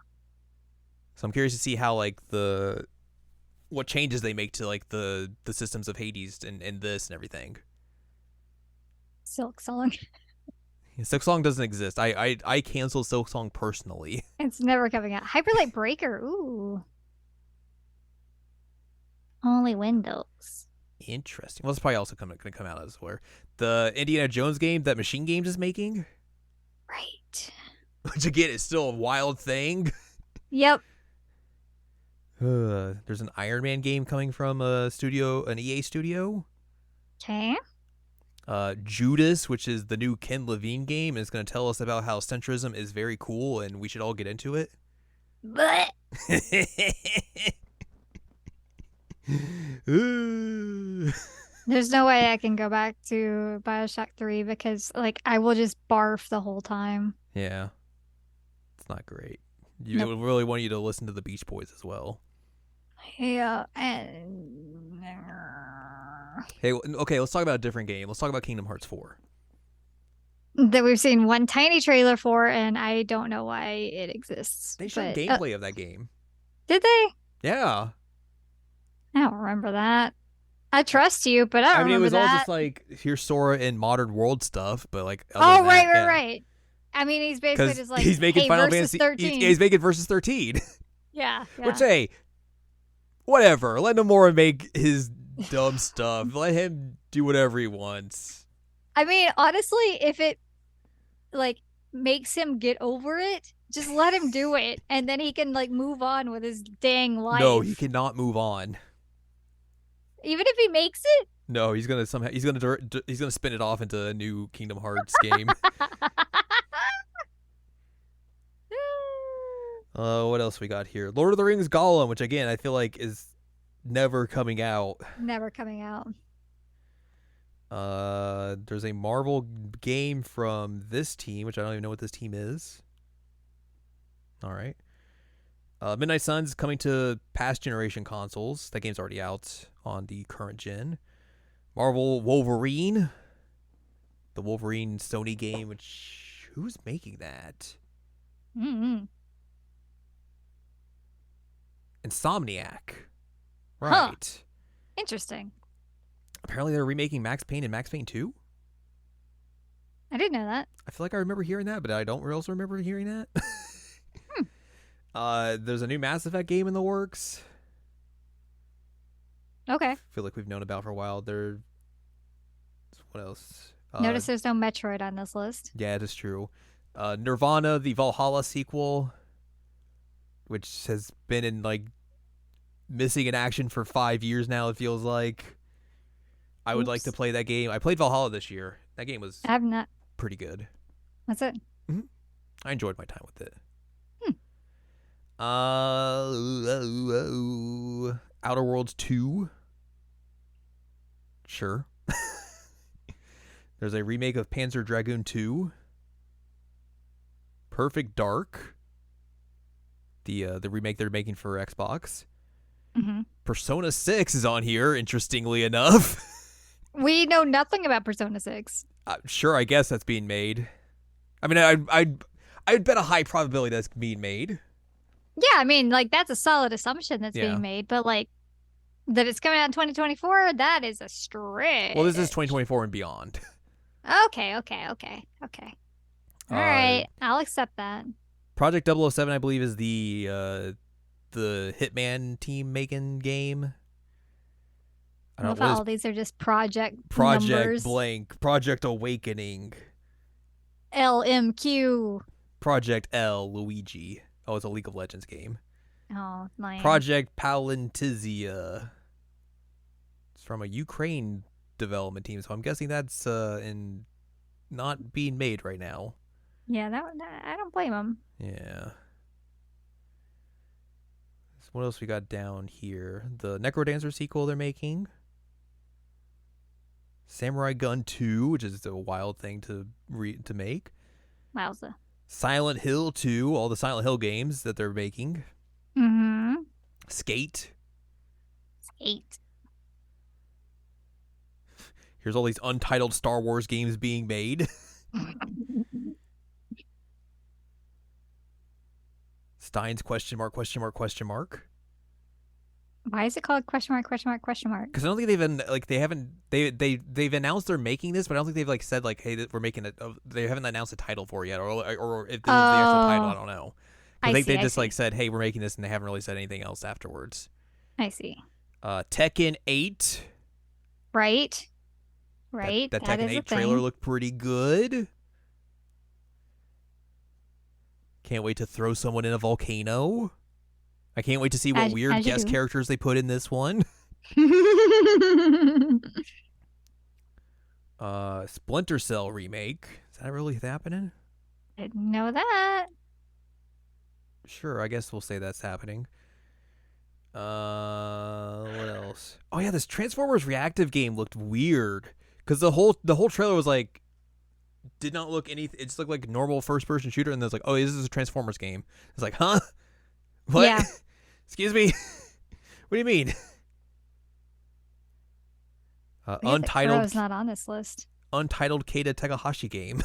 So I'm curious to see how what changes they make to the systems of Hades and this and everything. Silk Song. Silk Song doesn't exist. I canceled Silk Song personally. It's never coming out. Hyperlight Breaker. Ooh. Only Windows. Interesting. Well, it's probably also going to come out as well. The Indiana Jones game that Machine Games is making. Right. Which again is still a wild thing. Yep. There's an Iron Man game coming from an EA studio. Okay. Judas, which is the new Ken Levine game, is going to tell us about how centrism is very cool and we should all get into it. Blech. There's no way I can go back to Bioshock 3 because like I will just barf the whole time. Yeah, it's not great. You Nope. would really want you to listen to the Beach Boys as well. Yeah, and Hey, okay, let's talk about a different game. Let's talk about Kingdom Hearts 4. that we've seen one tiny trailer for, and I don't know why it exists. They showed But gameplay of that game. did they? Yeah. I don't remember that. I trust you, but I don't I mean, it remember was all that. just like, here's Sora in modern world stuff, but like, other Oh, than that, yeah. right. I mean, he's basically Because just like, he's making hey, Final versus Fantasy. 13. He's making Versus 13. Yeah. Which, hey, whatever. Let Nomura make his dumb stuff. Let him do whatever he wants. I mean, honestly, if it like makes him get over it, just let him do it, and then he can like move on with his dang life. No, he cannot move on. Even if he makes it. No, he's gonna spin it off into a new Kingdom Hearts game. What else we got here? Lord of the Rings Gollum, which again I feel like is never coming out. Never coming out. There's a Marvel game from this team, which I don't even know what this team is. All right. Midnight Suns coming to past generation consoles. That game's already out on the current gen. Marvel Wolverine. The Wolverine Sony game, which who's making that? Mm-hmm. Insomniac. Right. Huh. Interesting. Apparently they're remaking Max Payne and Max Payne 2. I didn't know that. I feel like I remember hearing that, but I don't also remember hearing that. There's a new Mass Effect game in the works. Okay. I feel like we've known about for a while. What else? Notice there's no Metroid on this list. Yeah, it is true. Nirvana, the Valhalla sequel, which has been in like missing in action for 5 years now. It feels like. I would like to play that game. I played Valhalla this year. That game was I have not. pretty good. What's it? I enjoyed my time with it. Outer Worlds 2. Sure. There's a remake of Panzer Dragoon 2. Perfect Dark. The remake they're making for Xbox. Mm-hmm. Persona 6 is on here, interestingly enough. We know nothing about Persona 6. Sure, I guess that's being made. I mean, I'd bet a high probability that's being made. Yeah, I mean, like that's a solid assumption that's being made, but like that it's coming out in 2024, that is a stretch. Well, this is 2024 and beyond. Okay. All right, I'll accept that. Project 007, I believe, is the Hitman team making game. I love how all these are just Project Project numbers. Blank, Project Awakening, LMQ. Project L, Luigi. Oh, it's a League of Legends game. Oh, lame. Project Palantizia. It's from a Ukraine development team, so I'm guessing that's in not being made right now. Yeah, that I don't blame them. Yeah. So what else we got down here? The Necrodancer sequel they're making. Samurai Gun 2, which is a wild thing to make. Wowza. Silent Hill 2, all the Silent Hill games that they're making. Mm-hmm. Skate. 8. Here's all these untitled Star Wars games being made. Stein's question mark. Why is it called question mark? Because I don't think they've announced they're making this, but I don't think they've like said like, hey, we're making it. They haven't announced a title for it yet, or if this is the actual title, I don't know. I think they just like said, hey, we're making this, and they haven't really said anything else afterwards. I see. Tekken 8. Right. That Tekken 8 trailer looked pretty good. Can't wait to throw someone in a volcano. I can't wait to see what weird guest characters they put in this one. Splinter Cell remake. Is that really happening? Didn't know that. Sure, I guess we'll say that's happening. What else? Oh yeah, this Transformers reactive game looked weird because the whole trailer was like did not look anything. It just looked like a normal first person shooter, and then it's like, oh, this is a Transformers game. It's like, huh? What? Yeah. Excuse me. What do you mean? Weird that Kuro's not on this list. Untitled Keita Takahashi game.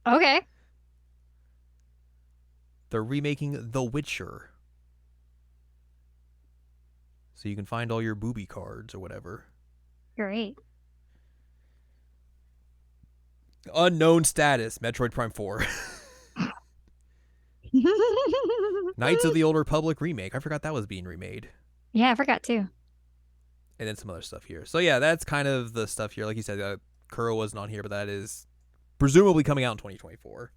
Okay. They're remaking The Witcher, so you can find all your booby cards or whatever. Great. Unknown status. Metroid Prime 4. Knights of the Old Republic remake. I forgot that was being remade. Yeah, I forgot too. And then some other stuff here. So yeah, that's kind of the stuff here. Like you said, Kuro wasn't on here, but that is presumably coming out in 2024.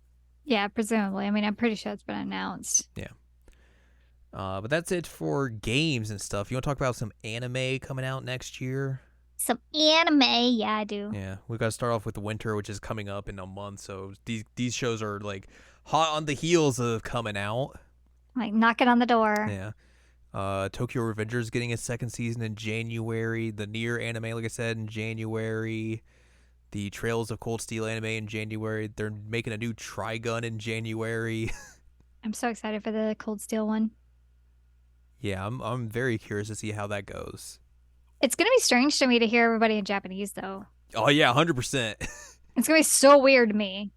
Yeah, presumably. I mean, I'm pretty sure it's been announced. Yeah. But that's it for games and stuff. You want to talk about some anime coming out next year? Some anime, yeah, I do. Yeah, we've got to start off with Winter, which is coming up in a month. So these shows are like hot on the heels of coming out. Like knocking on the door. Yeah. Tokyo Revengers getting a second season in January. The Nier anime, like I said, in January. The Trails of Cold Steel anime in January. They're making a new Trigun in January. I'm so excited for the Cold Steel one. Yeah, I'm very curious to see how that goes. It's gonna be strange to me to hear everybody in Japanese, though. Oh yeah, 100%. It's gonna be so weird to me.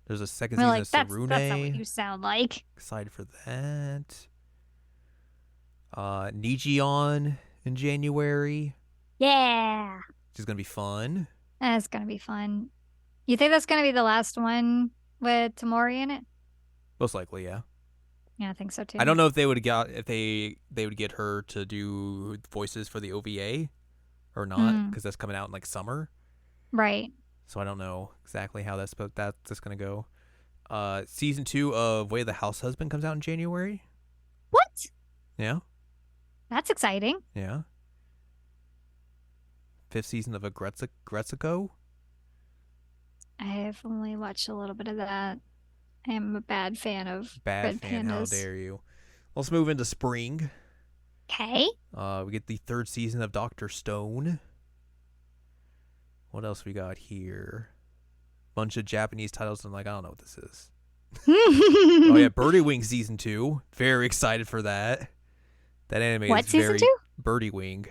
There's a second We're season like, of Sarune. that's not what you sound like. Excited for that. Nijion in January, Yeah, which is gonna be fun. that's gonna be fun. You think that's gonna be the last one with Tamori in it? Most likely, yeah. Yeah, I think so too. I don't know if they would get her to do voices for the OVA or not, because that's coming out in like summer. Right. So I don't know exactly how that's just gonna go. Season 2 of Way of the House Husband comes out in January. What? Yeah. That's exciting. Yeah. 5th season of Agretsuko. I have only watched a little bit of that. I am a bad fan of red pandas. How dare you? Let's move into spring. Okay. We get the 3rd season of Dr. Stone. What else we got here? Bunch of Japanese titles. I'm like, I don't know what this is. Oh yeah, Birdie Wing season 2. Very excited for that. That anime what is season very 2? Birdie Wing.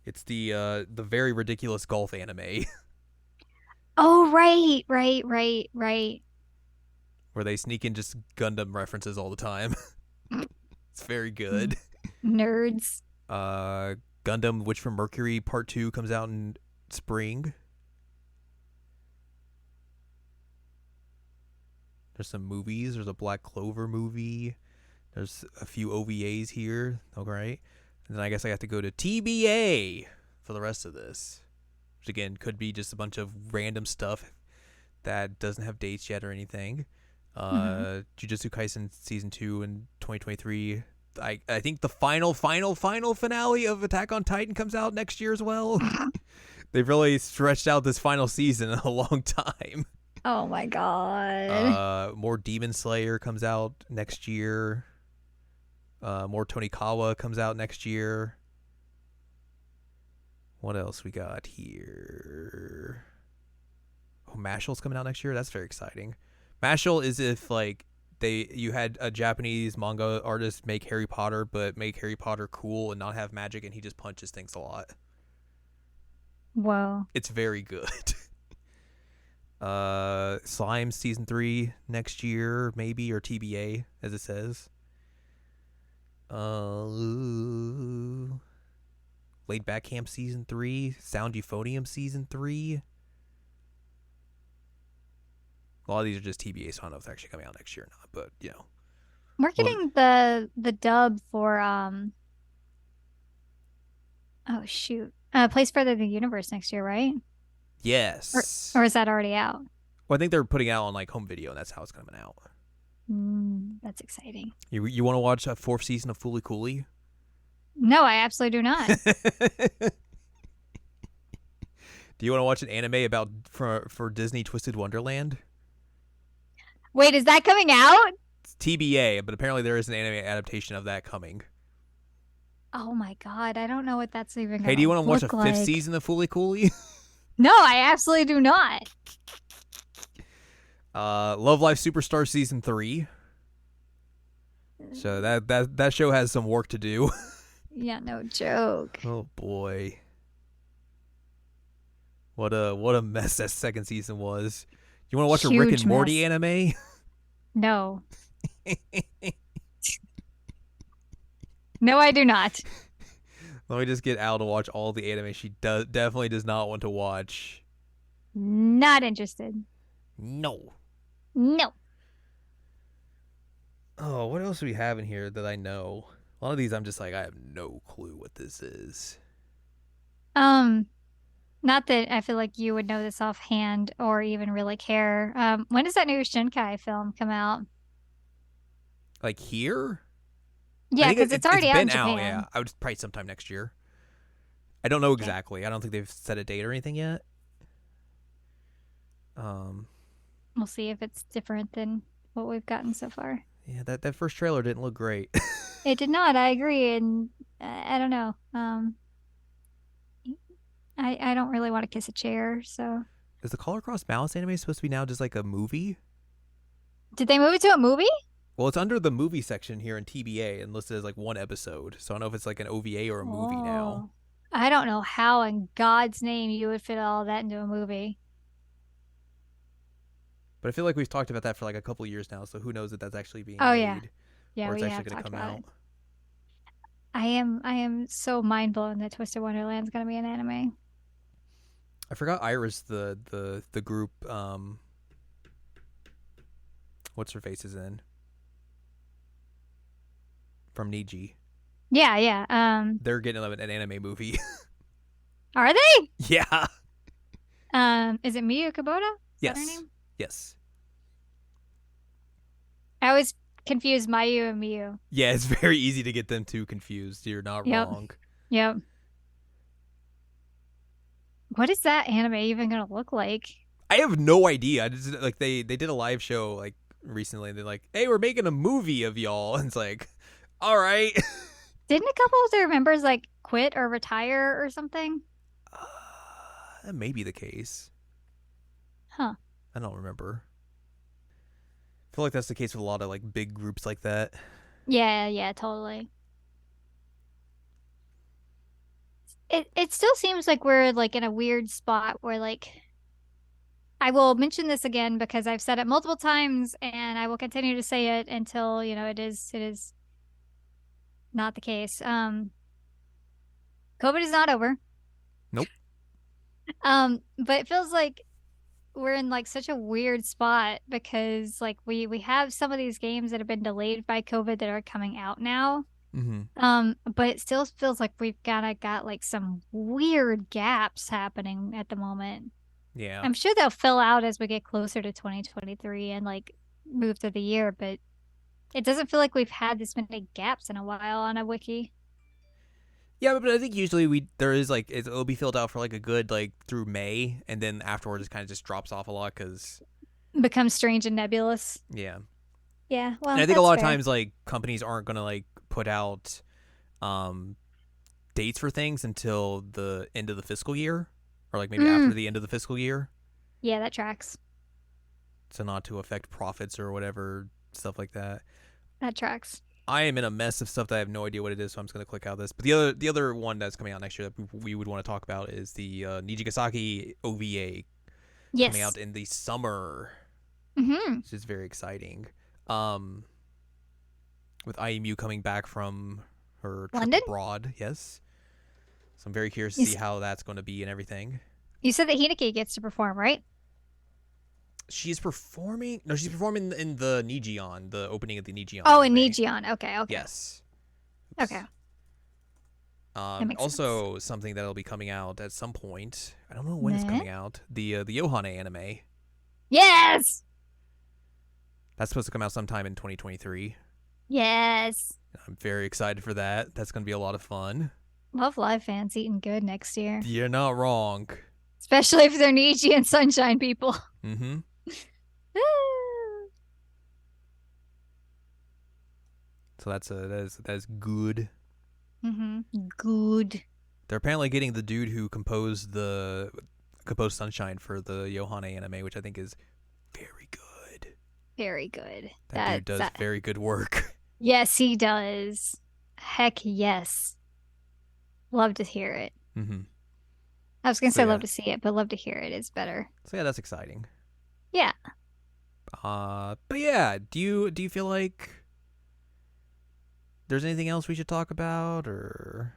It's the very ridiculous golf anime. Oh right. Where they sneak in just Gundam references all the time. It's very good. Nerds. Gundam Witch from Mercury Part 2 comes out in spring. There's some movies. There's a Black Clover movie. There's a few OVAs here. All right. And then I guess I have to go to TBA for the rest of this. Which again could be just a bunch of random stuff that doesn't have dates yet or anything. Jujutsu Kaisen season 2 in 2023. I think the final finale of Attack on Titan comes out next year as well. They've really stretched out this final season in a long time. Oh my god. More Demon Slayer comes out next year. More Tonikawa comes out next year. What else we got here? Oh, Mashal's coming out next year. That's very exciting. Mashal is if like you had a Japanese manga artist make Harry Potter, but make Harry Potter cool and not have magic, and he just punches things a lot. Whoa. It's very good. Slime season 3 next year, maybe, or TBA as it says. Laid Back Camp season 3, Sound Euphonium season 3. A lot of these are just TBA, so I don't know if they're actually coming out next year or not, but you know. We're getting the dub for oh shoot. Place Further Than the Universe next year, right? Yes. Or is that already out? Well, I think they're putting it out on like home video, and that's how it's coming out. That's exciting. You want to watch a 4th season of Fooly Cooly? No, I absolutely do not. Do you want to watch an anime about for Disney Twisted Wonderland? Wait, is that coming out? It's TBA, but apparently there is an anime adaptation of that coming. Oh my god, I don't know what that's even Hey, do you gonna want to watch a look fifth like. season of Fooly Cooly? No, I absolutely do not. Love Live Superstar season 3. So that show has some work to do. Yeah, no joke. Oh boy. What a mess that second season was. You want to watch a Rick and Huge Morty mess. anime? No. No, I do not. Let me just get Al to watch all the anime she definitely does not want to watch. Not interested. No. No. Oh, what else do we have in here that I know? A lot of these I'm just like I have no clue what this is. Um, Not that I feel like you would know this offhand or even really care. When does that new Shinkai film come out? Like here? I Yeah, think because it's it's already out in been out. Yeah, Japan. I would probably sometime next year. I don't know Okay, exactly. I don't think they've set a date or anything yet. Um, we'll see if it's different than what we've gotten so far. yeah, that first trailer didn't look great. It did not. I agree, and I don't know. I don't really want to kiss a chair. So, Is the Color Cross Balance anime supposed to be now just like a movie? did they move it to a movie? Well, it's under the movie section here in TBA and listed as like one episode. So I don't know if it's like an OVA or a movie now. Oh, I don't know how in God's name you would fit all that into a movie. But I feel like we've talked about that for like a couple years now. So who knows if that's actually being Oh yeah, made yeah, or it's we actually have going to talked come about out. it. I am so mind blown that Twisted Wonderland's gonna be an anime. I forgot Iris the group what's her face is in from Niji. Yeah, yeah. They're getting an anime movie. Are they? Yeah. Is it Miyu Kubota? Is that her Yes. name? Yes. I always confuse Mayu and Miyu. Yeah, it's very easy to get them too confused. You're not Yep, wrong. yep. What is that anime even gonna look like? I have no idea. I just like they did a live show like recently and they're like, "Hey, we're making a movie of y'all." And it's like, "All right." Didn't a couple of their members like quit or retire or something? That may be the case. Huh. I don't remember. I feel like that's the case with a lot of like big groups like that. Yeah, yeah, totally. It still seems like we're like in a weird spot where like I will mention this again because I've said it multiple times and I will continue to say it until, it is not the case. COVID is not over. Nope. But it feels like we're in like such a weird spot because like we have some of these games that have been delayed by COVID that are coming out now. Mm-hmm. But it still feels like we've kind of got like some weird gaps happening at the moment. Yeah. I'm sure they'll fill out as we get closer to 2023 and like move through the year, but it doesn't feel like we've had this many gaps in a while on a wiki. Yeah, but I think usually there is like it'll be filled out for like a good like through May, and then afterwards it kind of just drops off a lot because Becomes strange and nebulous. yeah. Yeah, And well, I think a that's lot of fair. times like companies aren't gonna like put out um dates for things until the end of the fiscal year, or like maybe after Mm, the end of the fiscal year, yeah, that tracks. so not to affect profits or whatever stuff like that. That tracks. I am in a mess of stuff that I have no idea what it is, so I'm just gonna click out this. But the other one that's coming out next year that we would want to talk about is the Nijigasaki OVA coming Yes. out in the summer, Mm-hmm. which is very exciting. Um, with IMU coming back from her trip London? abroad, yes. So I'm very curious to You, see how that's going to be and everything. you said that Hineke gets to perform, right? She's performing. No, she's performing in the Nijion, the opening of the Nijion Oh, and anime. Nijion. Okay, okay. Yes. Okay. That makes sense. Also, something that'll be coming out at some point. I don't know when it's Meh. coming out. The Yohane anime. Yes. That's supposed to come out sometime in 2023. Yes. I'm very excited for that. That's going to be a lot of fun. Love live fans eating good next year. You're not wrong. Especially if they're Nietzsche and Sunshine people. Mm-hmm. So that is good. Good. They're apparently getting the dude who composed Sunshine for the Yohane anime, which I think is very good. Very good. That dude does very good work. Yes, he does. Heck yes. Love to hear it. Mm-hmm. I was gonna say love to see it, but love to hear it is better. So yeah, that's exciting. Yeah. But yeah, do you feel like there's anything else we should talk about, or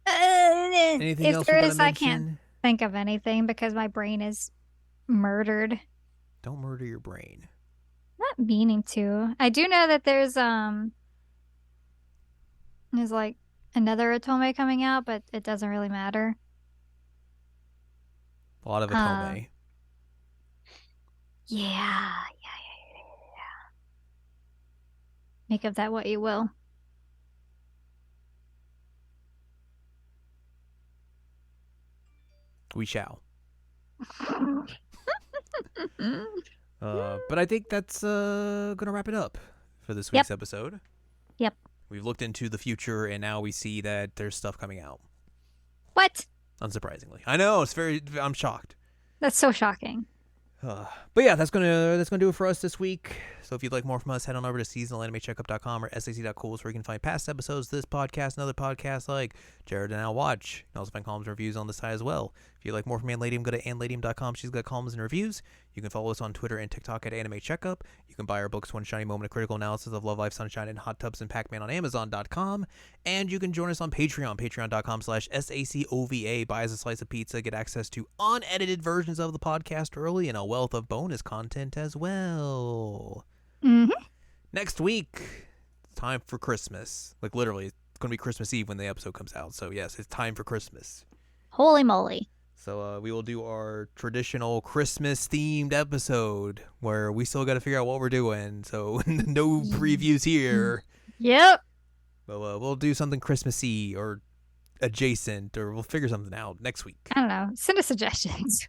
anything if else there we is, I can't think of anything because my brain is murdered. Don't murder your brain. Not meaning to. I do know that there's like another Otome coming out, but it doesn't really matter. A lot of Otome. Yeah. Make of that what you will. We shall. But I think that's gonna wrap it up for this week's episode. Yep. We've looked into the future, and now we see that there's stuff coming out. What? Unsurprisingly, I know I'm shocked. That's so shocking. But yeah, that's gonna do it for us this week. So if you'd like more from us, head on over to seasonalanimecheckup.com or sac.cool, where you can find past episodes, this podcast, and other podcasts like Jared and Al Watch. You can also find columns and reviews on the site as well. If you'd like more from Anladium, go to anladium.com. She's got columns and reviews. You can follow us on Twitter and TikTok at Anime Checkup. You can buy our books, One Shiny Moment, a critical analysis of Love Life, Sunshine, and Hot Tubs and Pac-Man on Amazon.com. And you can join us on Patreon, patreon.com/SACOVA. Buy us a slice of pizza, get access to unedited versions of the podcast early, and a wealth of bonus content as well. Mm-hmm. Next week, it's time for Christmas. Like, literally, it's going to be Christmas Eve when the episode comes out. So, yes, it's time for Christmas. Holy moly. So, we will do our traditional Christmas-themed episode where we still got to figure out what we're doing. So, no previews here. Yep. But we'll do something Christmassy or adjacent, or we'll figure something out next week. I don't know. Send us suggestions.